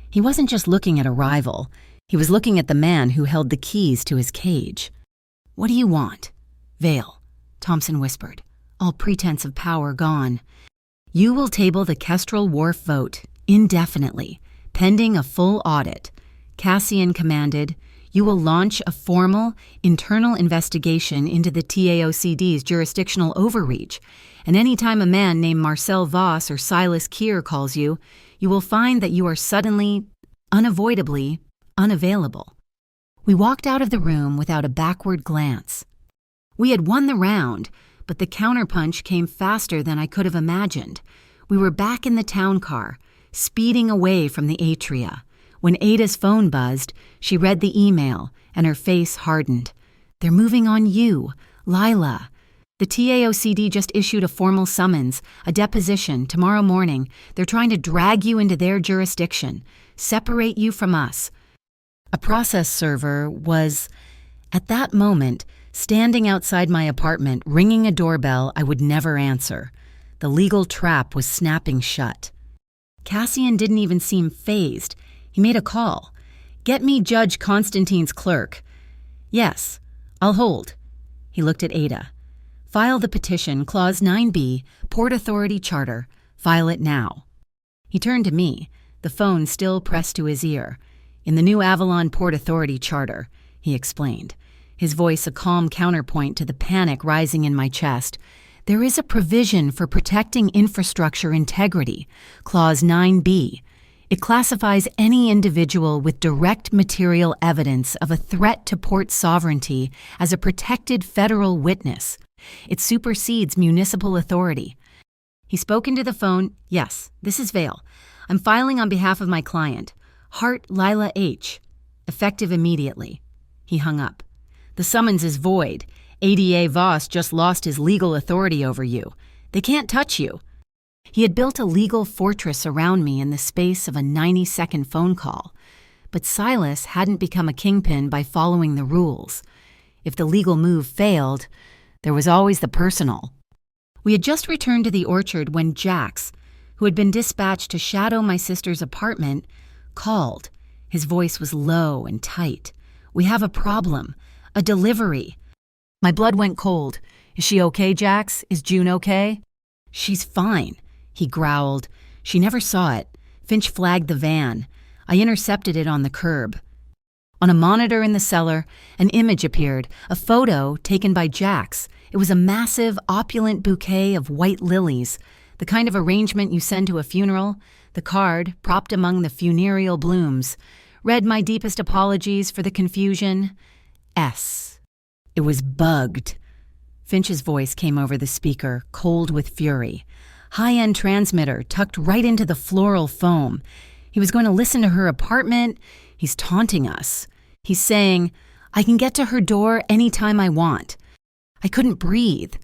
He wasn't just looking at a rival. He was looking at the man who held the keys to his cage. "What do you want?" "Vale," Thompson whispered, all pretense of power gone. "You will table the Kestrel Wharf vote indefinitely, pending a full audit." Cassian commanded. "You will launch a formal, internal investigation into the TAOCD's jurisdictional overreach, and any time a man named Marcel Voss or Silas Keir calls you, you will find that you are suddenly, unavoidably, unavailable." We walked out of the room without a backward glance. We had won the round, but the counterpunch came faster than I could have imagined. We were back in the town car, speeding away from the Atria. When Ada's phone buzzed, she read the email, and her face hardened. "They're moving on you, Lila. The TAOCD just issued a formal summons, a deposition, tomorrow morning. They're trying to drag you into their jurisdiction, separate you from us." A process server was, at that moment, standing outside my apartment, ringing a doorbell I would never answer. The legal trap was snapping shut. Cassian didn't even seem fazed. He made a call. "Get me Judge Constantine's clerk." "Yes, I'll hold." He looked at Ada. "File the petition, Clause 9B, Port Authority Charter. File it now." He turned to me, the phone still pressed to his ear. "In the new Avalon Port Authority Charter," he explained, his voice a calm counterpoint to the panic rising in my chest. "There is a provision for protecting infrastructure integrity, Clause 9B. It classifies any individual with direct material evidence of a threat to port sovereignty as a protected federal witness. It supersedes municipal authority." He spoke into the phone. "Yes, this is Vale. I'm filing on behalf of my client, Hart Lila H. Effective immediately." He hung up. "The summons is void. ADA Voss just lost his legal authority over you. They can't touch you." He had built a legal fortress around me in the space of a 90-second phone call. But Silas hadn't become a kingpin by following the rules. If the legal move failed, there was always the personal. We had just returned to the orchard when Jax, who had been dispatched to shadow my sister's apartment, called. His voice was low and tight. "We have a problem. A delivery." My blood went cold. "Is she okay, Jax? Is June okay?" "She's fine," he growled. "She never saw it. Finch flagged the van. I intercepted it on the curb." On a monitor in the cellar, an image appeared, a photo taken by Jax. It was a massive, opulent bouquet of white lilies, the kind of arrangement you send to a funeral. The card, propped among the funereal blooms, read my deepest apologies for the confusion. S. It was bugged. Finch's voice came over the speaker, cold with fury. High-end transmitter tucked right into the floral foam. He was going to listen to her apartment. He's taunting us. He's saying, "I can get to her door any time I want." I couldn't breathe.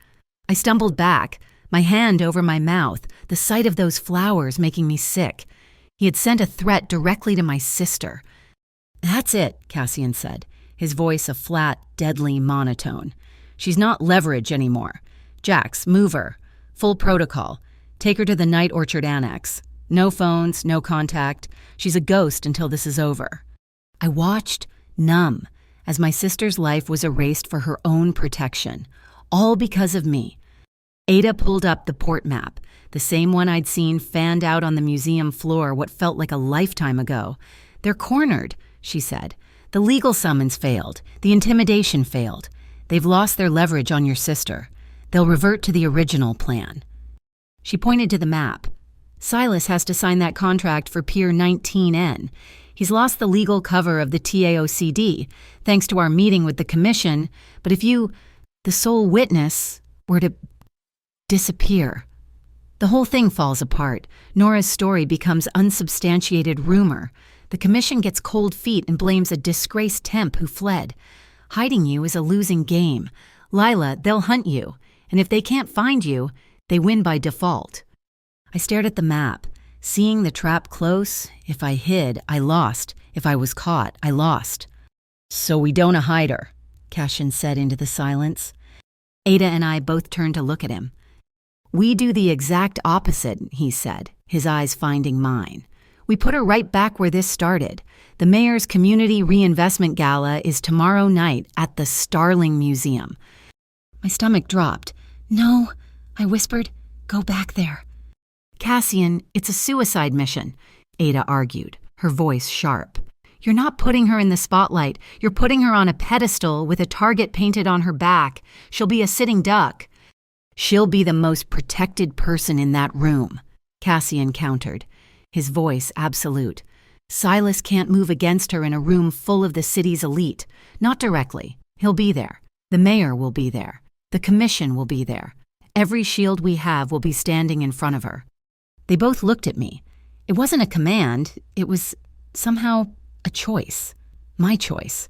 I stumbled back, my hand over my mouth, the sight of those flowers making me sick. He had sent a threat directly to my sister. "That's it," Cassian said, his voice a flat, deadly monotone. "She's not leverage anymore. Jax, move her. Full protocol. Take her to the Night Orchard Annex. No phones, no contact. She's a ghost until this is over." I watched, numb, as my sister's life was erased for her own protection, all because of me. Ada pulled up the port map, the same one I'd seen fanned out on the museum floor what felt like a lifetime ago. "They're cornered," she said. "The legal summons failed. The intimidation failed. They've lost their leverage on your sister. They'll revert to the original plan." She pointed to the map. "Silas has to sign that contract for Pier 19N. He's lost the legal cover of the TAOCD, thanks to our meeting with the commission, but if you, the sole witness, were to disappear, the whole thing falls apart. Nora's story becomes unsubstantiated rumor. The commission gets cold feet and blames a disgraced temp who fled. Hiding you is a losing game. Lila, they'll hunt you, and if they can't find you, they win by default." I stared at the map, seeing the trap close. If I hid, I lost. If I was caught, I lost. "So we don't hide her," Cassian said into the silence. Ada and I both turned to look at him. "We do the exact opposite," he said, his eyes finding mine. "We put her right back where this started. The mayor's community reinvestment gala is tomorrow night at the Starling Museum." My stomach dropped. "No," I whispered. "Go back there." "Cassian, it's a suicide mission," Ada argued, her voice sharp. "You're not putting her in the spotlight. You're putting her on a pedestal with a target painted on her back. She'll be a sitting duck." "She'll be the most protected person in that room," Cassian countered, his voice absolute. "Silas can't move against her in a room full of the city's elite. Not directly. He'll be there. The mayor will be there. The commission will be there. Every shield we have will be standing in front of her." They both looked at me. It wasn't a command. It was somehow a choice. My choice.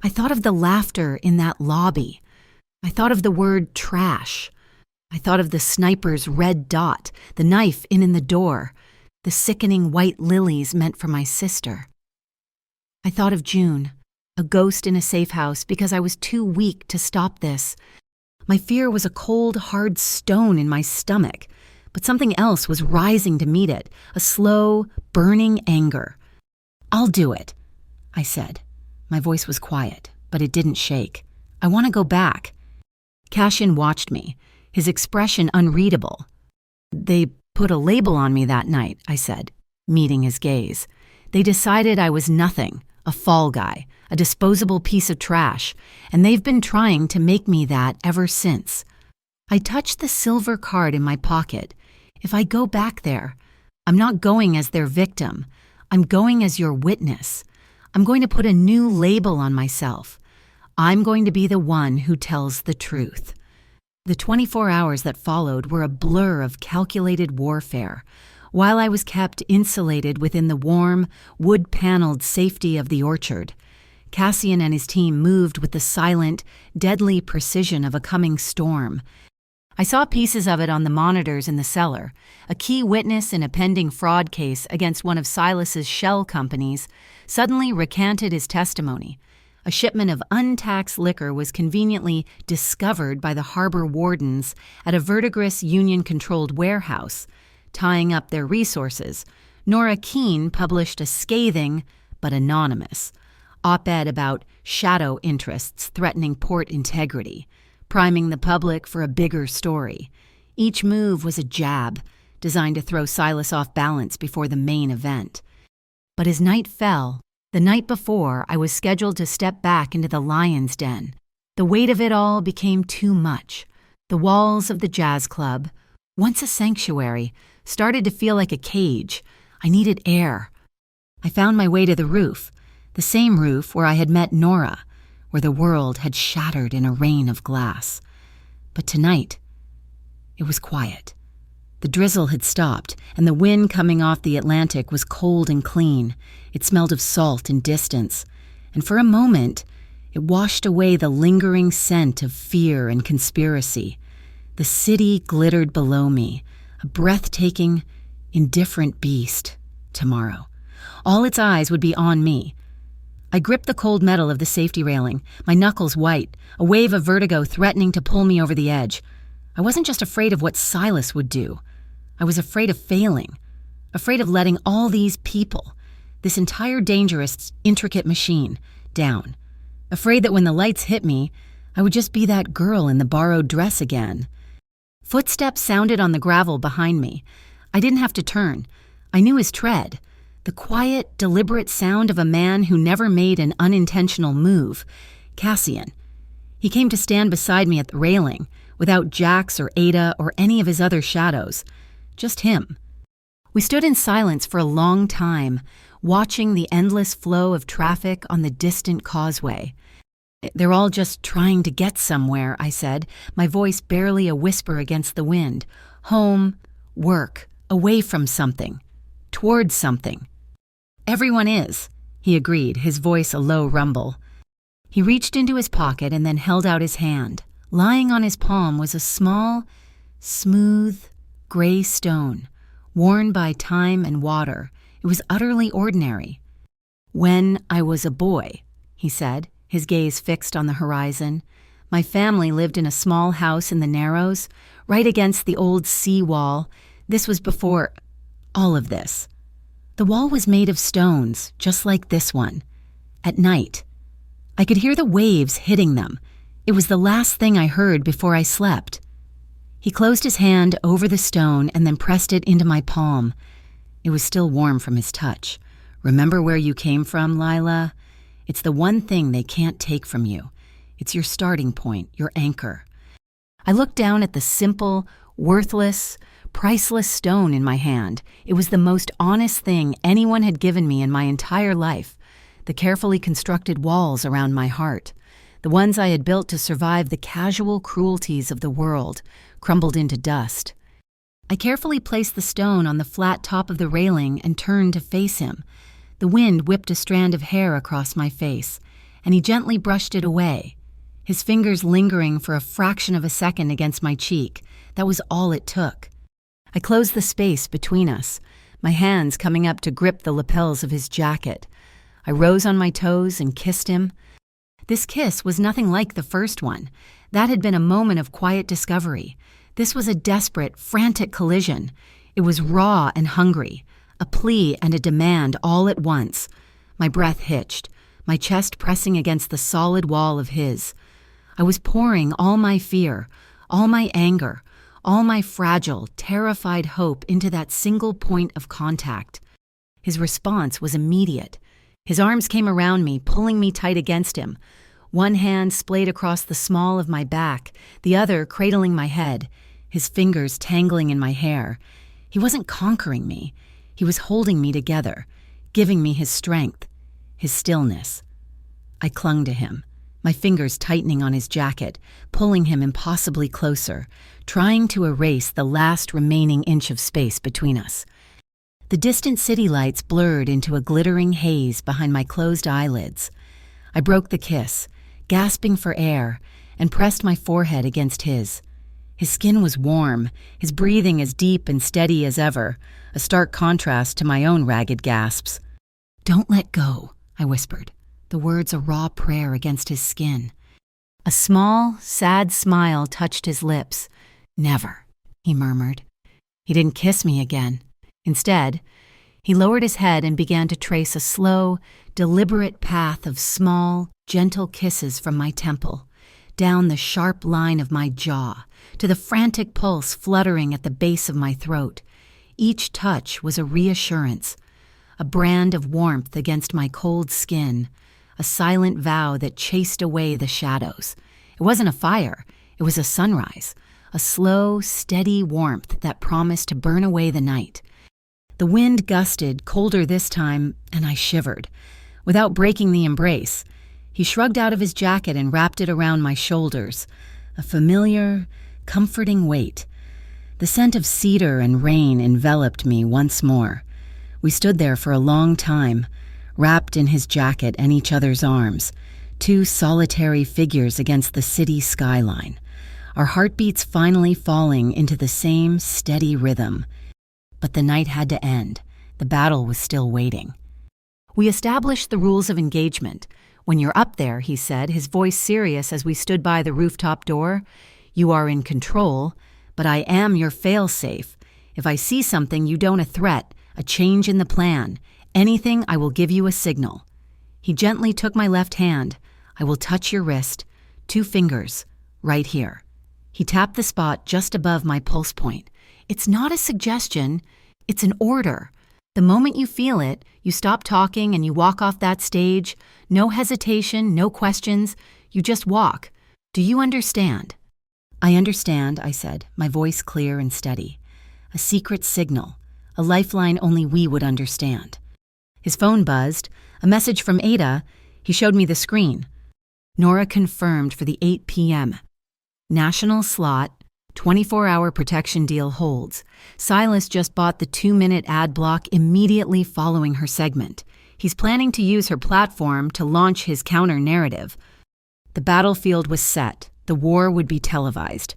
I thought of the laughter in that lobby. I thought of the word trash. I thought of the sniper's red dot, the knife in the door, the sickening white lilies meant for my sister. I thought of June, a ghost in a safe house because I was too weak to stop this. My fear was a cold, hard stone in my stomach, but something else was rising to meet it, a slow, burning anger. "I'll do it," I said. My voice was quiet, but it didn't shake. "I want to go back." Cassian watched me, his expression unreadable. "They put a label on me that night," I said, meeting his gaze. "They decided I was nothing, a fall guy, a disposable piece of trash, and they've been trying to make me that ever since. I touched the silver card in my pocket. If I go back there, I'm not going as their victim. I'm going as your witness. I'm going to put a new label on myself. I'm going to be the one who tells the truth. The 24 hours that followed were a blur of calculated warfare. While I was kept insulated within the warm, wood-paneled safety of the orchard, Cassian and his team moved with the silent, deadly precision of a coming storm. I saw pieces of it on the monitors in the cellar. A key witness in a pending fraud case against one of Silas's shell companies suddenly recanted his testimony. A shipment of untaxed liquor was conveniently discovered by the harbor wardens at a Verdigris union-controlled warehouse. Tying up their resources, Nora Keene published a scathing, but anonymous, op-ed about shadow interests threatening port integrity, priming the public for a bigger story. Each move was a jab, designed to throw Silas off balance before the main event. But as night fell, the night before, I was scheduled to step back into the lion's den. The weight of it all became too much. The walls of the jazz club, once a sanctuary, started to feel like a cage. I needed air. I found my way to the roof, the same roof where I had met Nora, where the world had shattered in a rain of glass. But tonight, it was quiet. The drizzle had stopped, and the wind coming off the Atlantic was cold and clean. It smelled of salt and distance, and for a moment, it washed away the lingering scent of fear and conspiracy. The city glittered below me, a breathtaking, indifferent beast. Tomorrow, all its eyes would be on me. I gripped the cold metal of the safety railing, my knuckles white, a wave of vertigo threatening to pull me over the edge. I wasn't just afraid of what Silas would do. I was afraid of failing, afraid of letting all these people, this entire dangerous, intricate machine, down. Afraid that when the lights hit me, I would just be that girl in the borrowed dress again. Footsteps sounded on the gravel behind me. I didn't have to turn. I knew his tread, the quiet, deliberate sound of a man who never made an unintentional move. Cassian. He came to stand beside me at the railing, without Jax or Ada or any of his other shadows. Just him. We stood in silence for a long time, watching the endless flow of traffic on the distant causeway. "They're all just trying to get somewhere," I said, my voice barely a whisper against the wind. "Home, work, away from something, towards something." "Everyone is," he agreed, his voice a low rumble. He reached into his pocket and then held out his hand. Lying on his palm was a small, smooth, gray stone, worn by time and water. It was utterly ordinary. "When I was a boy," he said, his gaze fixed on the horizon, "my family lived in a small house in the Narrows, right against the old sea wall. This was before all of this. The wall was made of stones, just like this one. At night, I could hear the waves hitting them. It was the last thing I heard before I slept." He closed his hand over the stone and then pressed it into my palm. It was still warm from his touch. "Remember where you came from, Lila? It's the one thing they can't take from you. It's your starting point, your anchor." I looked down at the simple, worthless, priceless stone in my hand. It was the most honest thing anyone had given me in my entire life. The carefully constructed walls around my heart, the ones I had built to survive the casual cruelties of the world, crumbled into dust. I carefully placed the stone on the flat top of the railing and turned to face him. The wind whipped a strand of hair across my face, and he gently brushed it away, his fingers lingering for a fraction of a second against my cheek. That was all it took. I closed the space between us, my hands coming up to grip the lapels of his jacket. I rose on my toes and kissed him. This kiss was nothing like the first one. That had been a moment of quiet discovery. This was a desperate, frantic collision. It was raw and hungry, a plea and a demand all at once. My breath hitched, my chest pressing against the solid wall of his. I was pouring all my fear, all my anger, all my fragile, terrified hope into that single point of contact. His response was immediate. His arms came around me, pulling me tight against him. One hand splayed across the small of my back, the other cradling my head, his fingers tangling in my hair. He wasn't conquering me. He was holding me together, giving me his strength, his stillness. I clung to him, my fingers tightening on his jacket, pulling him impossibly closer, trying to erase the last remaining inch of space between us. The distant city lights blurred into a glittering haze behind my closed eyelids. I broke the kiss, gasping for air, and pressed my forehead against his. His skin was warm, his breathing as deep and steady as ever, a stark contrast to my own ragged gasps. "Don't let go," I whispered, the words a raw prayer against his skin. A small, sad smile touched his lips. "Never," he murmured. He didn't kiss me again. Instead, he lowered his head and began to trace a slow, deliberate path of small, gentle kisses from my temple, down the sharp line of my jaw, to the frantic pulse fluttering at the base of my throat. Each touch was a reassurance, a brand of warmth against my cold skin, a silent vow that chased away the shadows. It wasn't a fire, it was a sunrise, a slow, steady warmth that promised to burn away the night. The wind gusted, colder this time, and I shivered. Without breaking the embrace, he shrugged out of his jacket and wrapped it around my shoulders, a familiar, comforting weight. The scent of cedar and rain enveloped me once more. We stood there for a long time, wrapped in his jacket and each other's arms, two solitary figures against the city skyline, our heartbeats finally falling into the same steady rhythm. But the night had to end. The battle was still waiting. We established the rules of engagement. "When you're up there," he said, his voice serious as we stood by the rooftop door, "you are in control, but I am your fail-safe. If I see something you don't, a threat, a change in the plan, anything, I will give you a signal." He gently took my left hand. "I will touch your wrist, 2 fingers, right here." He tapped the spot just above my pulse point. "It's not a suggestion, it's an order. The moment you feel it, you stop talking and you walk off that stage. No hesitation, no questions. You just walk. Do you understand?" "I understand," I said, my voice clear and steady. A secret signal, a lifeline only we would understand. His phone buzzed, a message from Ada. He showed me the screen. Nora confirmed for the 8 p.m. National slot, 24-hour protection deal holds. Silas just bought the 2-minute ad block immediately following her segment. He's planning to use her platform to launch his counter-narrative. The battlefield was set. The war would be televised.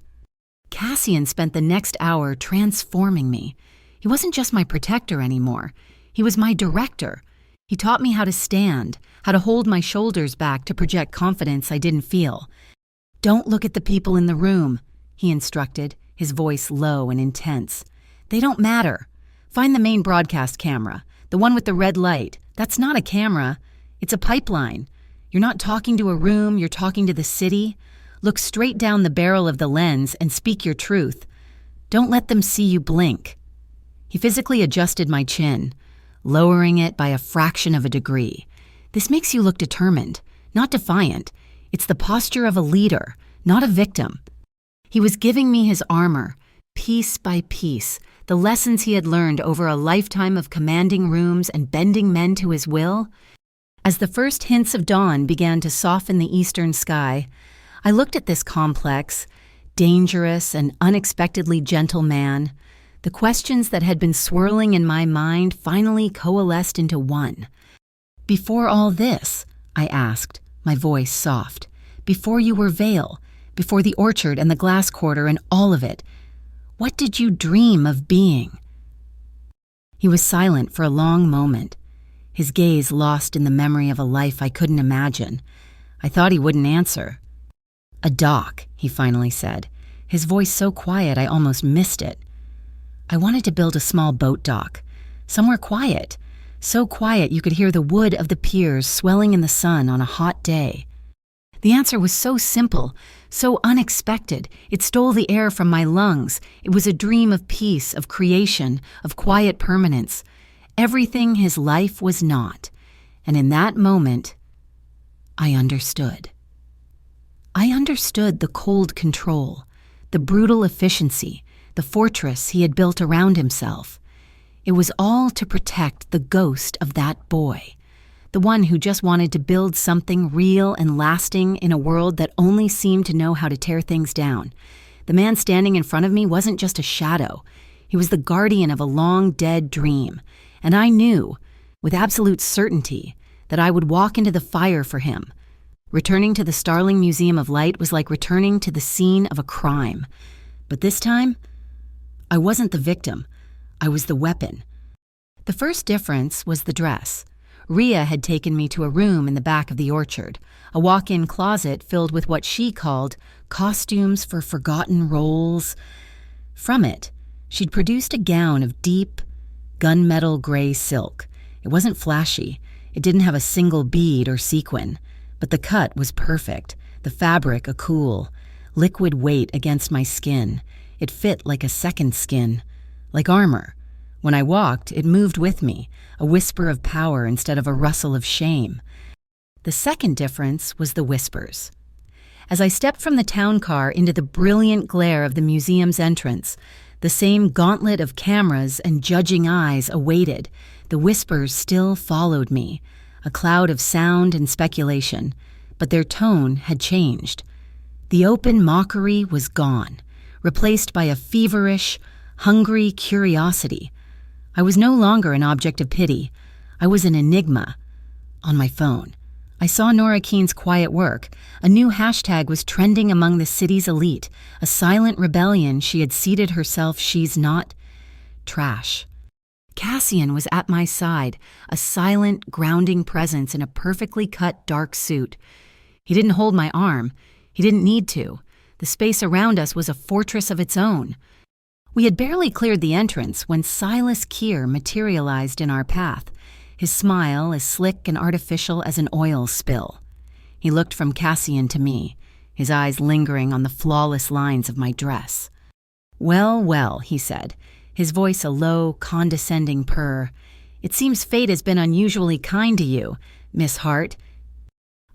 Cassian spent the next hour transforming me. He wasn't just my protector anymore. He was my director. He taught me how to stand, how to hold my shoulders back to project confidence I didn't feel. "Don't look at the people in the room," he instructed, his voice low and intense. "They don't matter. Find the main broadcast camera, the one with the red light. That's not a camera. It's a pipeline. You're not talking to a room, you're talking to the city. Look straight down the barrel of the lens and speak your truth. Don't let them see you blink." He physically adjusted my chin, lowering it by a fraction of a degree. "This makes you look determined, not defiant. It's the posture of a leader, not a victim." He was giving me his armor, piece by piece, the lessons he had learned over a lifetime of commanding rooms and bending men to his will. As the first hints of dawn began to soften the eastern sky, I looked at this complex, dangerous, and unexpectedly gentle man. The questions that had been swirling in my mind finally coalesced into one. "Before all this," I asked, my voice soft, "before you were Vale, before the orchard and the glass quarter and all of it, what did you dream of being?" He was silent for a long moment, his gaze lost in the memory of a life I couldn't imagine. I thought he wouldn't answer. "A dock," he finally said, his voice so quiet I almost missed it. "I wanted to build a small boat dock, somewhere quiet, so quiet you could hear the wood of the piers swelling in the sun on a hot day." The answer was so simple, so unexpected, it stole the air from my lungs. It was a dream of peace, of creation, of quiet permanence. Everything his life was not. And in that moment, I understood. I understood the cold control, the brutal efficiency, the fortress he had built around himself. It was all to protect the ghost of that boy, the one who just wanted to build something real and lasting in a world that only seemed to know how to tear things down. The man standing in front of me wasn't just a shadow. He was the guardian of a long-dead dream, and I knew, with absolute certainty, that I would walk into the fire for him. Returning to the Starling Museum of Light was like returning to the scene of a crime. But this time, I wasn't the victim. I was the weapon. The first difference was the dress. Rhea had taken me to a room in the back of the orchard, a walk-in closet filled with what she called costumes for forgotten roles. From it, she'd produced a gown of deep, gunmetal gray silk. It wasn't flashy. It didn't have a single bead or sequin, but the cut was perfect, the fabric a cool, liquid weight against my skin. It fit like a second skin, like armor. When I walked, it moved with me, a whisper of power instead of a rustle of shame. The second difference was the whispers. As I stepped from the town car into the brilliant glare of the museum's entrance, the same gauntlet of cameras and judging eyes awaited. The whispers still followed me, a cloud of sound and speculation, but their tone had changed. The open mockery was gone, replaced by a feverish, hungry curiosity. I was no longer an object of pity. I was an enigma. On my phone, I saw Nora Keene's quiet work. A new hashtag was trending among the city's elite, a silent rebellion she had seated herself. She's not trash. Cassian was at my side, a silent, grounding presence in a perfectly cut dark suit. He didn't hold my arm. He didn't need to. The space around us was a fortress of its own. We had barely cleared the entrance when Silas Keir materialized in our path, his smile as slick and artificial as an oil spill. He looked from Cassian to me, his eyes lingering on the flawless lines of my dress. "Well, well," he said, his voice a low, condescending purr. "It seems fate has been unusually kind to you, Miss Hart."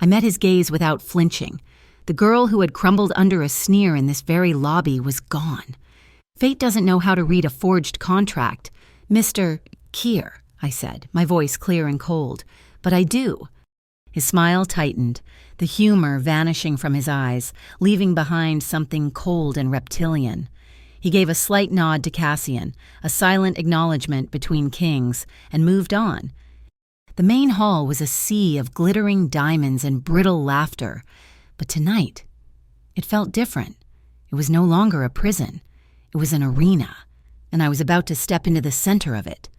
I met his gaze without flinching. The girl who had crumbled under a sneer in this very lobby was gone. "Fate doesn't know how to read a forged contract, Mr. Keir," I said, my voice clear and cold. "But I do." His smile tightened, the humor vanishing from his eyes, leaving behind something cold and reptilian. He gave a slight nod to Cassian, a silent acknowledgement between kings, and moved on. The main hall was a sea of glittering diamonds and brittle laughter. But tonight, it felt different. It was no longer a prison. It was an arena, and I was about to step into the center of it.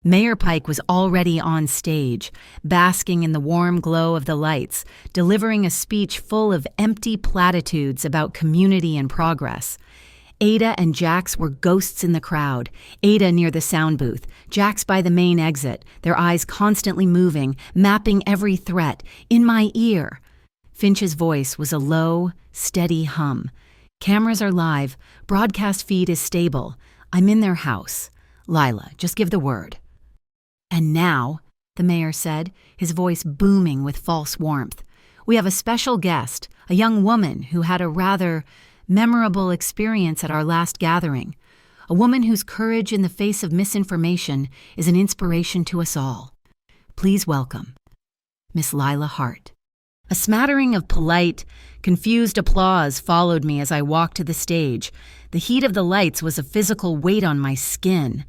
Mayor Pike was already on stage, basking in the warm glow of the lights, delivering a speech full of empty platitudes about community and progress. Ada and Jax were ghosts in the crowd, Ada near the sound booth, Jax by the main exit, their eyes constantly moving, mapping every threat, in my ear. Finch's voice was a low, steady hum. "Cameras are live. Broadcast feed is stable. I'm in their house. Lila, just give the word." "And now," the mayor said, his voice booming with false warmth, "we have a special guest, a young woman who had a rather memorable experience at our last gathering. A woman whose courage in the face of misinformation is an inspiration to us all. Please welcome Miss Lila Hart." A smattering of polite, confused applause followed me as I walked to the stage. The heat of the lights was a physical weight on my skin.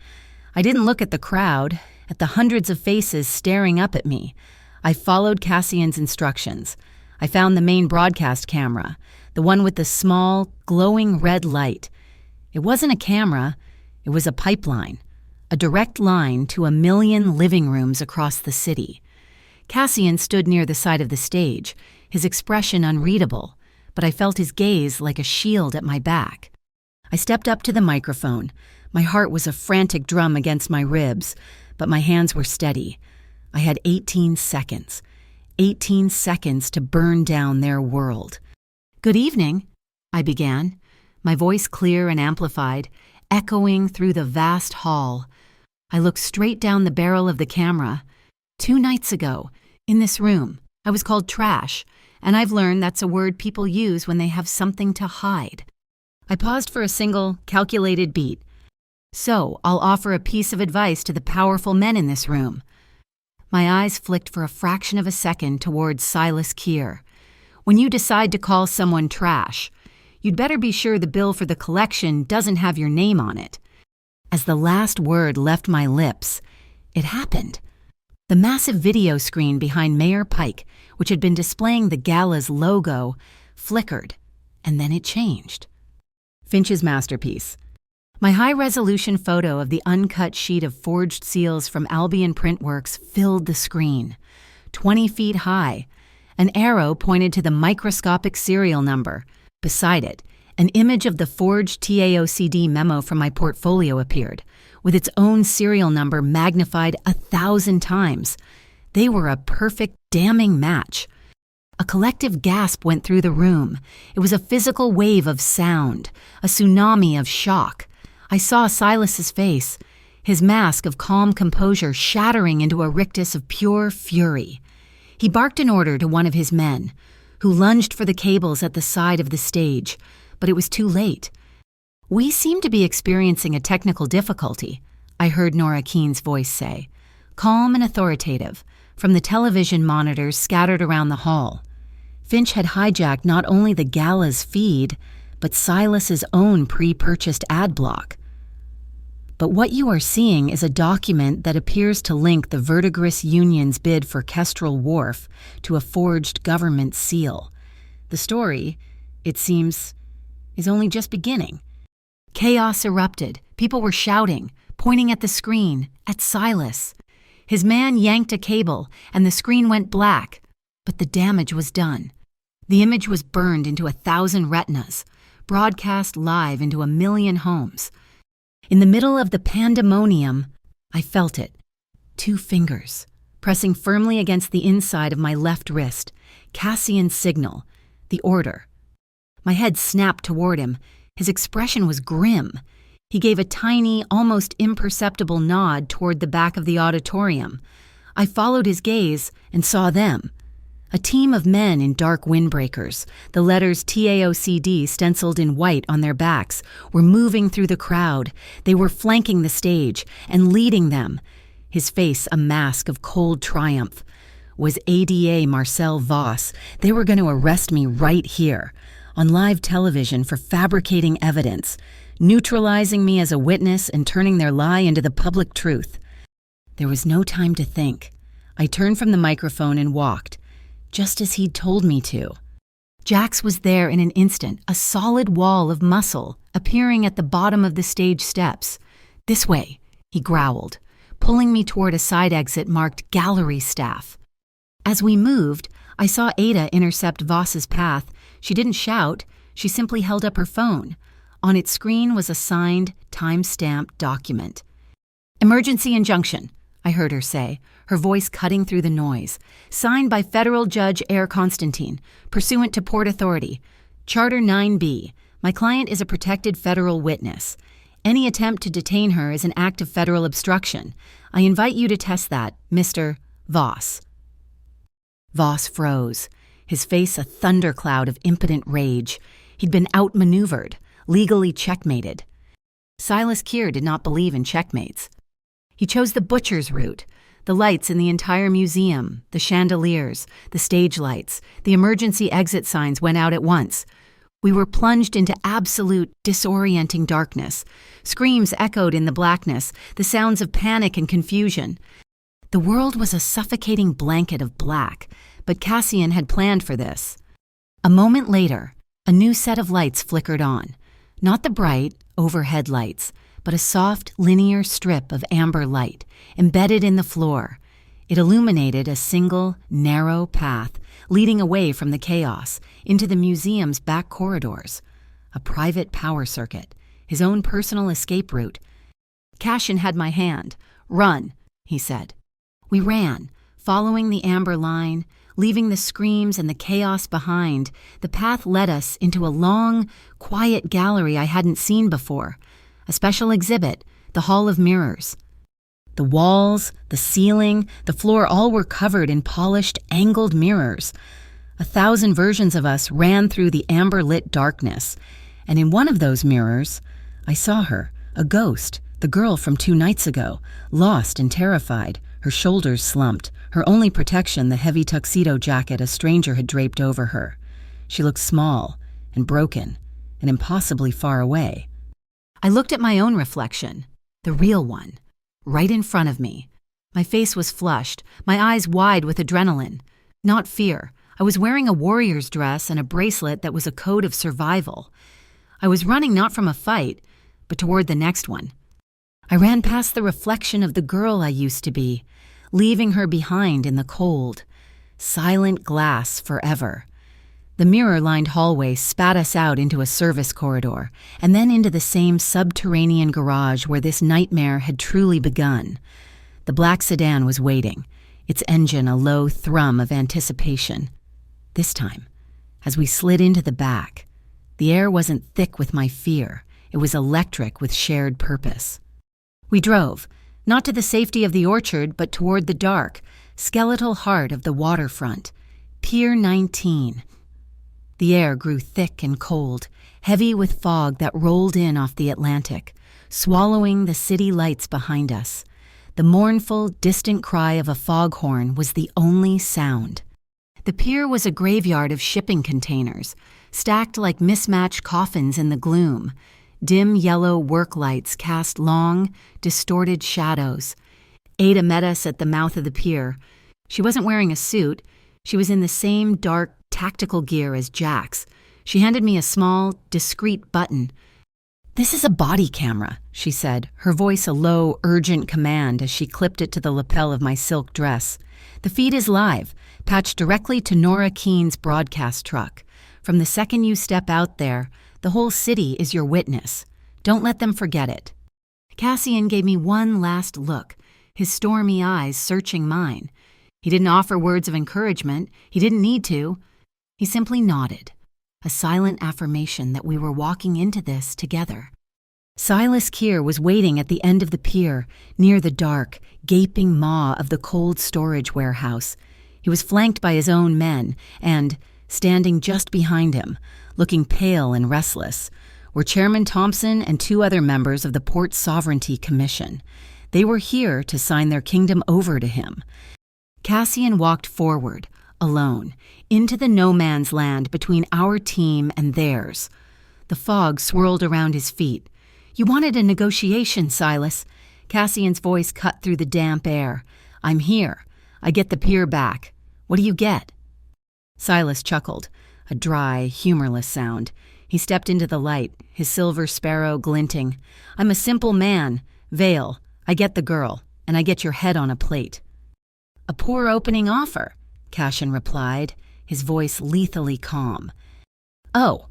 I didn't look at the crowd, at the hundreds of faces staring up at me. I followed Cassian's instructions. I found the main broadcast camera, the one with the small, glowing red light. It wasn't a camera, it was a pipeline, a direct line to 1,000,000 living rooms across the city. Cassian stood near the side of the stage, his expression unreadable, but I felt his gaze like a shield at my back. I stepped up to the microphone. My heart was a frantic drum against my ribs, but my hands were steady. I had 18 seconds. 18 seconds to burn down their world. "Good evening," I began, my voice clear and amplified, echoing through the vast hall. I looked straight down the barrel of the camera. 2 nights ago, in this room, I was called trash, and I've learned that's a word people use when they have something to hide. I paused for a single, calculated beat. So, I'll offer a piece of advice to the powerful men in this room. My eyes flicked for a fraction of a second towards Silas Keir. When you decide to call someone trash, you'd better be sure the bill for the collection doesn't have your name on it. As the last word left my lips, it happened. The massive video screen behind Mayor Pike, which had been displaying the Gala's logo, flickered, and then it changed. Finch's masterpiece. My high-resolution photo of the uncut sheet of forged seals from Albion Printworks filled the screen. 20 feet high. An arrow pointed to the microscopic serial number. Beside it, an image of the forged TAOCD memo from my portfolio appeared, with its own serial number magnified 1,000 times. They were a perfect, damning match. A collective gasp went through the room. It was a physical wave of sound, a tsunami of shock. I saw Silas's face, his mask of calm composure shattering into a rictus of pure fury. He barked an order to one of his men, who lunged for the cables at the side of the stage, but it was too late. "We seem to be experiencing a technical difficulty," I heard Nora Keene's voice say, calm and authoritative, from the television monitors scattered around the hall. Finch had hijacked not only the Gala's feed, but Silas's own pre-purchased ad block. But what you are seeing is a document that appears to link the Verdigris Union's bid for Kestrel Wharf to a forged government seal. The story, it seems, is only just beginning. Chaos erupted. People were shouting, pointing at the screen, at Silas. His man yanked a cable, and the screen went black. But the damage was done. The image was burned into 1,000 retinas, broadcast live into 1,000,000 homes. In the middle of the pandemonium, I felt it. 2 fingers, pressing firmly against the inside of my left wrist. Cassian's signal, the order. My head snapped toward him. His expression was grim. He gave a tiny, almost imperceptible nod toward the back of the auditorium. I followed his gaze and saw them. A team of men in dark windbreakers, the letters TAOCD stenciled in white on their backs, were moving through the crowd. They were flanking the stage and leading them. His face a mask of cold triumph. Was ADA Marcel Voss. They were going to arrest me right here, on live television for fabricating evidence, neutralizing me as a witness and turning their lie into the public truth. There was no time to think. I turned from the microphone and walked, just as he'd told me to. Jax was there in an instant, a solid wall of muscle appearing at the bottom of the stage steps. "This way," he growled, pulling me toward a side exit marked gallery staff. As we moved, I saw Ada intercept Voss's path. She didn't shout, she simply held up her phone. On its screen was a signed, time-stamped document. "Emergency injunction," I heard her say, her voice cutting through the noise. "Signed by Federal Judge Air Constantine, pursuant to Port Authority. Charter 9B. My client is a protected federal witness. Any attempt to detain her is an act of federal obstruction. I invite you to test that, Mr. Voss." Voss froze, his face a thundercloud of impotent rage. He'd been outmaneuvered, legally checkmated. Silas Keir did not believe in checkmates. He chose the butcher's route. The lights in the entire museum, the chandeliers, the stage lights, the emergency exit signs went out at once. We were plunged into absolute, disorienting darkness. Screams echoed in the blackness, the sounds of panic and confusion. The world was a suffocating blanket of black, but Cassian had planned for this. A moment later, a new set of lights flickered on. Not the bright, overhead lights, but a soft, linear strip of amber light, embedded in the floor. It illuminated a single, narrow path leading away from the chaos into the museum's back corridors. A private power circuit, his own personal escape route. Cassian had my hand. "Run," he said. We ran, following the amber line, leaving the screams and the chaos behind. The path led us into a long, quiet gallery I hadn't seen before. A special exhibit, the Hall of Mirrors. The walls, the ceiling, the floor all were covered in polished, angled mirrors. 1,000 versions of us ran through the amber-lit darkness, and in one of those mirrors, I saw her, a ghost, the girl from 2 nights ago, lost and terrified, her shoulders slumped, her only protection the heavy tuxedo jacket a stranger had draped over her. She looked small and broken and impossibly far away. I looked at my own reflection, the real one, right in front of me. My face was flushed, my eyes wide with adrenaline. Not fear. I was wearing a warrior's dress and a bracelet that was a code of survival. I was running not from a fight, but toward the next one. I ran past the reflection of the girl I used to be, leaving her behind in the cold, silent glass forever. The mirror-lined hallway spat us out into a service corridor, and then into the same subterranean garage where this nightmare had truly begun. The black sedan was waiting, its engine a low thrum of anticipation. This time, as we slid into the back, the air wasn't thick with my fear. It was electric with shared purpose. We drove, not to the safety of the orchard, but toward the dark, skeletal heart of the waterfront, Pier 19. The air grew thick and cold, heavy with fog that rolled in off the Atlantic, swallowing the city lights behind us. The mournful, distant cry of a foghorn was the only sound. The pier was a graveyard of shipping containers, stacked like mismatched coffins in the gloom. Dim yellow work lights cast long, distorted shadows. Ada met us at the mouth of the pier. She wasn't wearing a suit. She was in the same dark, tactical gear as Jack's. She handed me a small, discreet button. "This is a body camera," she said, her voice a low, urgent command as she clipped it to the lapel of my silk dress. "The feed is live, patched directly to Nora Keene's broadcast truck. From the second you step out there, the whole city is your witness. Don't let them forget it." Cassian gave me one last look, his stormy eyes searching mine. He didn't offer words of encouragement. He didn't need to. He simply nodded, a silent affirmation that we were walking into this together. Silas Keir was waiting at the end of the pier, near the dark, gaping maw of the cold storage warehouse. He was flanked by his own men, and, standing just behind him, looking pale and restless, were Chairman Thompson and 2 other members of the Port Sovereignty Commission. They were here to sign their kingdom over to him. Cassian walked forward, alone, into the no-man's land between our team and theirs. The fog swirled around his feet. "You wanted a negotiation, Silas." Cassian's voice cut through the damp air. "I'm here. I get the pier back. What do you get?" Silas chuckled, a dry, humorless sound. He stepped into the light, his silver sparrow glinting. "I'm a simple man. Vale. I get the girl, and I get your head on a plate." "A poor opening offer," Cassian replied, his voice lethally calm. "Oh,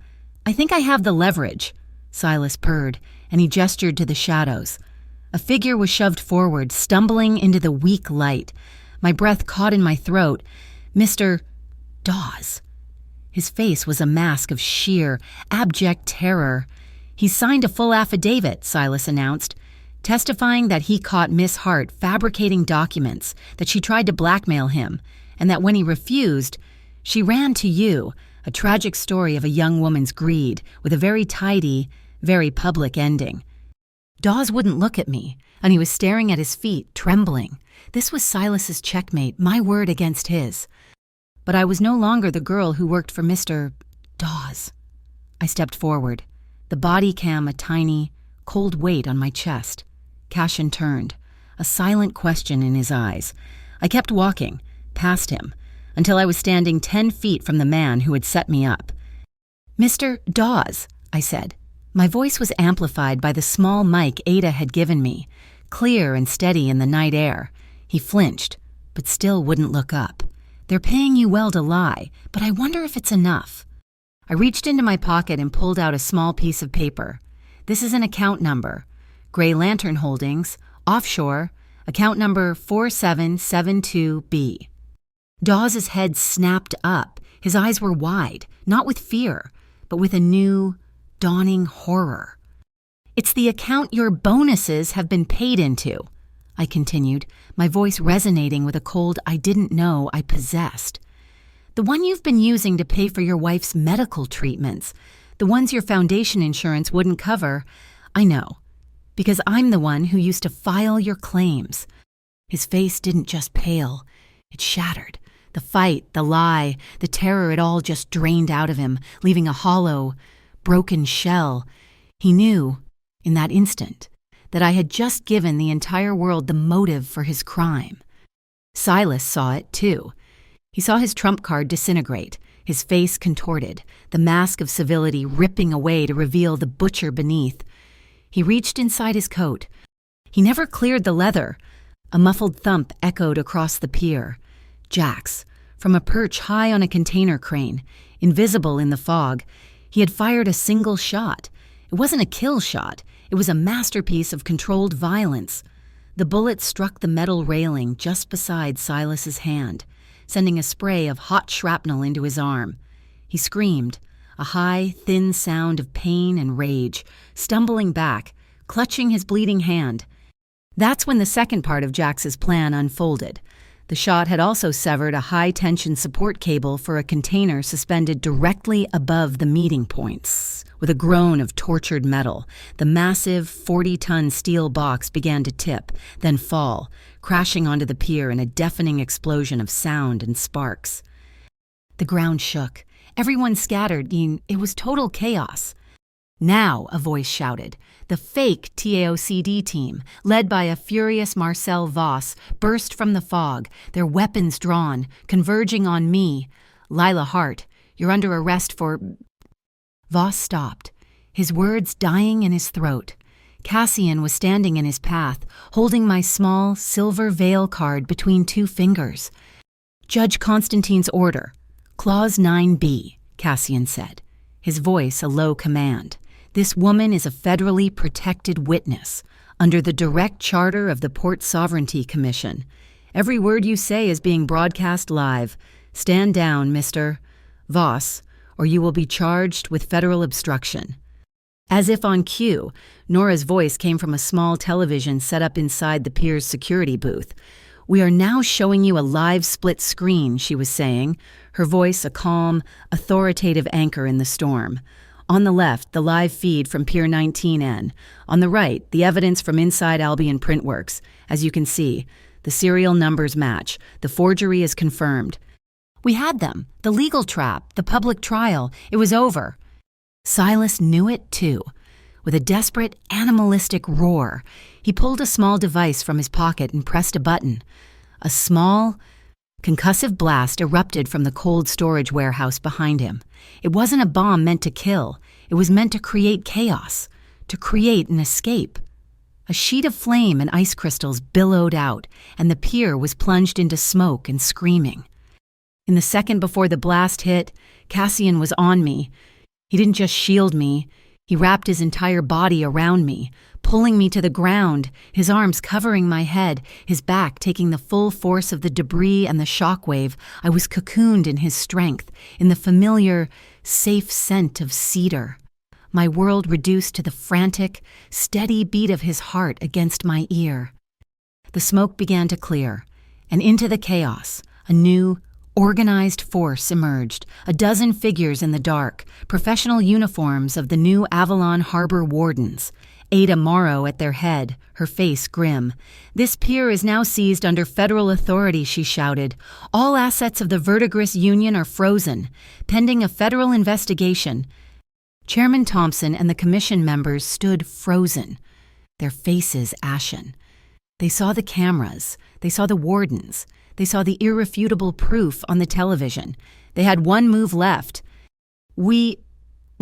I think I have the leverage," Silas purred, and he gestured to the shadows. A figure was shoved forward, stumbling into the weak light. My breath caught in my throat. Mr. Dawes. His face was a mask of sheer, abject terror. "He signed a full affidavit," Silas announced, testifying that he caught Miss Hart fabricating documents, that she tried to blackmail him, and that when he refused, she ran to you, a tragic story of a young woman's greed, with a very tidy, very public ending. Dawes wouldn't look at me, and he was staring at his feet, trembling. This was Silas's checkmate, my word against his. But I was no longer the girl who worked for Mr. Dawes. I stepped forward, the body cam a tiny, cold weight on my chest. Cassian turned, a silent question in his eyes. I kept walking, past him, until I was standing 10 feet from the man who had set me up. "Mr. Dawes," I said. My voice was amplified by the small mic Ada had given me, clear and steady in the night air. He flinched, but still wouldn't look up. "They're paying you well to lie, but I wonder if it's enough." I reached into my pocket and pulled out a small piece of paper. "This is an account number. Gray Lantern Holdings, offshore, account number 4772B. Dawes' head snapped up. His eyes were wide, not with fear, but with a new, dawning horror. "It's the account your bonuses have been paid into," I continued, my voice resonating with a cold I didn't know I possessed. The one you've been using to pay for your wife's medical treatments. The ones your foundation insurance wouldn't cover. I know. Because I'm the one who used to file your claims. His face didn't just pale. It shattered. The fight, the lie, the terror, it all just drained out of him, leaving a hollow, broken shell. He knew, in that instant, that I had just given the entire world the motive for his crime. Silas saw it, too. He saw his trump card disintegrate, his face contorted, the mask of civility ripping away to reveal the butcher beneath. He reached inside his coat. He never cleared the leather. A muffled thump echoed across the pier. Jax, from a perch high on a container crane, invisible in the fog, he had fired a single shot. It wasn't a kill shot. It was a masterpiece of controlled violence. The bullet struck the metal railing just beside Silas's hand, sending a spray of hot shrapnel into his arm. He screamed, a high, thin sound of pain and rage, stumbling back, clutching his bleeding hand. That's when the second part of Jax's plan unfolded. The shot had also severed a high-tension support cable for a container suspended directly above the meeting points. With a groan of tortured metal, the massive 40-ton steel box began to tip, then fall, crashing onto the pier in a deafening explosion of sound and sparks. The ground shook. Everyone scattered. It was total chaos. Now, a voice shouted. The fake TAOCD team, led by a furious Marcel Voss, burst from the fog, their weapons drawn, converging on me. Lila Hart, you're under arrest for... Voss stopped, his words dying in his throat. Cassian was standing in his path, holding my small, silver veil card between two fingers. Judge Constantine's order. Clause 9B, Cassian said, his voice a low command. This woman is a federally protected witness, under the direct charter of the Port Sovereignty Commission. Every word you say is being broadcast live. Stand down, Mr. Voss, or you will be charged with federal obstruction. As if on cue, Nora's voice came from a small television set up inside the pier's security booth. We are now showing you a live split screen, she was saying, her voice a calm, authoritative anchor in the storm. On the left, the live feed from Pier 19N. On the right, the evidence from inside Albion Printworks. As you can see, the serial numbers match. The forgery is confirmed. We had them. The legal trap, the public trial. It was over. Silas knew it, too. With a desperate, animalistic roar, he pulled a small device from his pocket and pressed a button. A small, concussive blast erupted from the cold storage warehouse behind him. It wasn't a bomb meant to kill. It was meant to create chaos, to create an escape. A sheet of flame and ice crystals billowed out, and the pier was plunged into smoke and screaming. In the second before the blast hit, Cassian was on me. He didn't just shield me. He wrapped his entire body around me, pulling me to the ground, his arms covering my head, his back taking the full force of the debris and the shockwave. I was cocooned in his strength, in the familiar, safe scent of cedar. My world reduced to the frantic, steady beat of his heart against my ear. The smoke began to clear, and into the chaos, a new, organized force emerged, a dozen figures in the dark, professional uniforms of the new Avalon Harbor Wardens. Ada Morrow at their head, her face grim. This pier is now seized under federal authority, she shouted. All assets of the Verdigris Union are frozen, pending a federal investigation. Chairman Thompson and the commission members stood frozen, their faces ashen. They saw the cameras, they saw the wardens, they saw the irrefutable proof on the television. They had one move left. We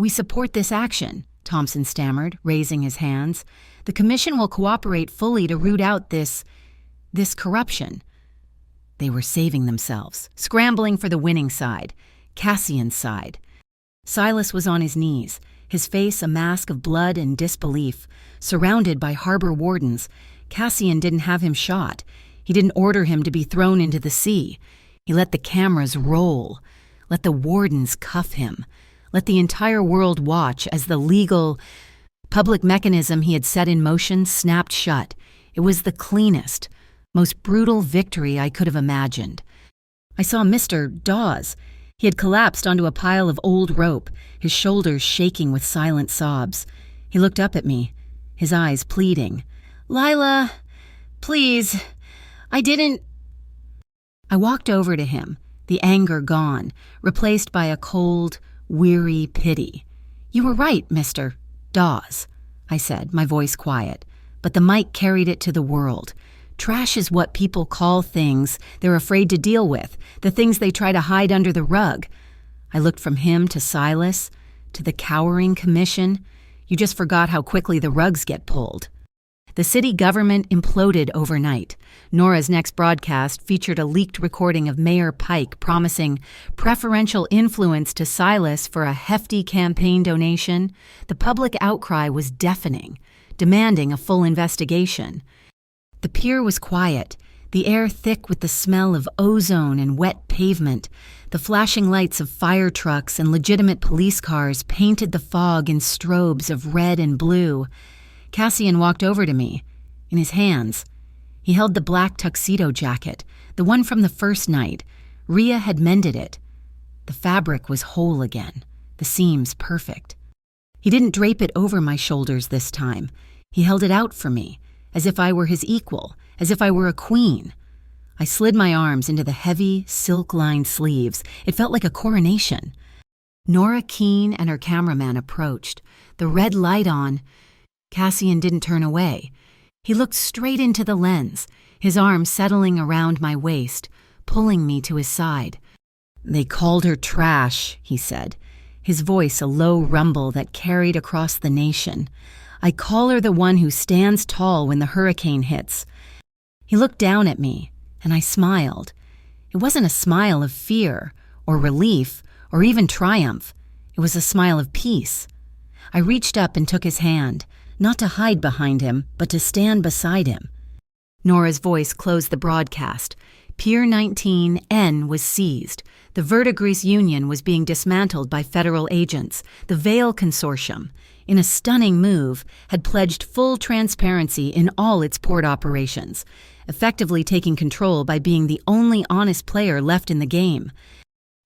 support this action, Thompson stammered, raising his hands. The commission will cooperate fully to root out this corruption. They were saving themselves, scrambling for the winning side, Cassian's side. Silas was on his knees, his face a mask of blood and disbelief, surrounded by harbor wardens. Cassian didn't have him shot. He didn't order him to be thrown into the sea. He let the cameras roll, let the wardens cuff him, let the entire world watch as the legal, public mechanism he had set in motion snapped shut, It was the cleanest, most brutal victory I could have imagined. I saw Mr. Dawes. He had collapsed onto a pile of old rope, his shoulders shaking with silent sobs. He looked up at me, his eyes pleading. "Lila, please, I didn't—" I walked over to him, the anger gone, replaced by a cold, weary pity. "You were right, Mr. Dawes," I said, my voice quiet, but the mic carried it to the world. Trash is what people call things they're afraid to deal with, the things they try to hide under the rug. I looked from him to Silas, to the cowering commission. You just forgot how quickly the rugs get pulled. The city government imploded overnight. Nora's next broadcast featured a leaked recording of Mayor Pike promising preferential influence to Silas for a hefty campaign donation. The public outcry was deafening, demanding a full investigation. The pier was quiet, the air thick with the smell of ozone and wet pavement. The flashing lights of fire trucks and legitimate police cars painted the fog in strobes of red and blue. Cassian walked over to me. In his hands, he held the black tuxedo jacket, the one from the first night. Rhea had mended it. The fabric was whole again, the seams perfect. He didn't drape it over my shoulders this time. He held it out for me, as if I were his equal, as if I were a queen. I slid my arms into the heavy, silk-lined sleeves. It felt like a coronation. Nora Keene and her cameraman approached, the red light on. Cassian didn't turn away. He looked straight into the lens, his arm settling around my waist, pulling me to his side. "They called her trash," he said, his voice a low rumble that carried across the nation. "I call her the one who stands tall when the hurricane hits." He looked down at me, and I smiled. It wasn't a smile of fear, or relief, or even triumph. It was a smile of peace. I reached up and took his hand, not to hide behind him, but to stand beside him. Nora's voice closed the broadcast. Pier 19N was seized. The Verdigris Union was being dismantled by federal agents. The Vale Consortium, in a stunning move, had pledged full transparency in all its port operations, effectively taking control by being the only honest player left in the game.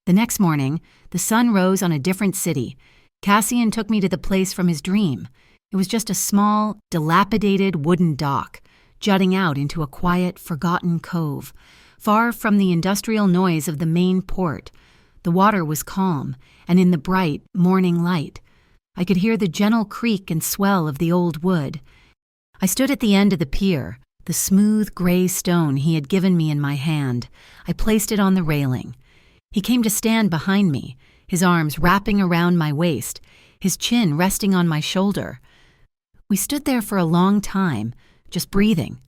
The next morning, the sun rose on a different city. Cassian took me to the place from his dream. It was just a small, dilapidated wooden dock, jutting out into a quiet, forgotten cove, far from the industrial noise of the main port. The water was calm, and in the bright, morning light, I could hear the gentle creak and swell of the old wood. I stood at the end of the pier, the smooth gray stone he had given me in my hand. I placed it on the railing. He came to stand behind me, his arms wrapping around my waist, his chin resting on my shoulder. We stood there for a long time, just breathing.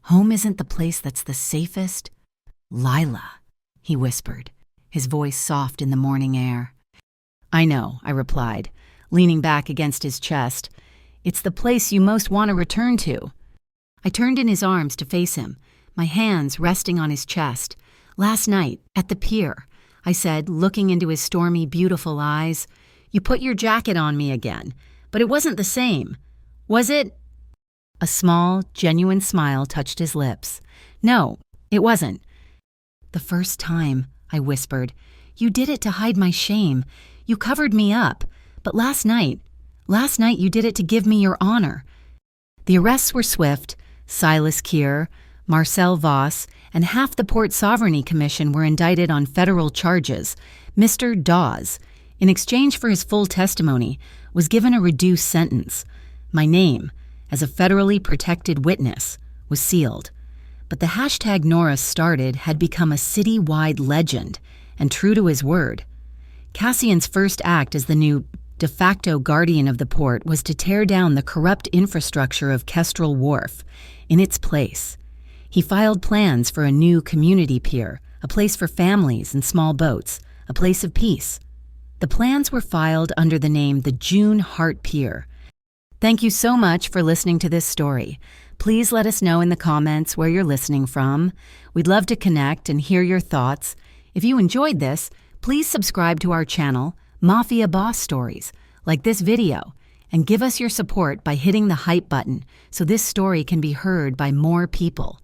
"Home isn't the place that's the safest. Lila," he whispered, his voice soft in the morning air. "I know," I replied, leaning back against his chest. "It's the place you most want to return to." I turned in his arms to face him, my hands resting on his chest. "Last night, at the pier," I said, looking into his stormy, beautiful eyes, "you put your jacket on me again, but it wasn't the same. Was it?" A small, genuine smile touched his lips. "No, it wasn't." "The first time," I whispered, "you did it to hide my shame. You covered me up. But last night you did it to give me your honor." The arrests were swift. Silas Keir, Marcel Voss, and half the Port Sovereignty Commission were indicted on federal charges. Mr. Dawes, in exchange for his full testimony, was given a reduced sentence. My name, as a federally protected witness, was sealed. But the hashtag Nora started had become a city-wide legend, and true to his word. Cassian's first act as the new de facto guardian of the port was to tear down the corrupt infrastructure of Kestrel Wharf. In its place, he filed plans for a new community pier, a place for families and small boats, a place of peace. The plans were filed under the name the June Hart Pier. Thank you so much for listening to this story. Please let us know in the comments where you're listening from. We'd love to connect and hear your thoughts. If you enjoyed this, please subscribe to our channel, Mafia Boss Stories, like this video, And give us your support by hitting the hype button so this story can be heard by more people.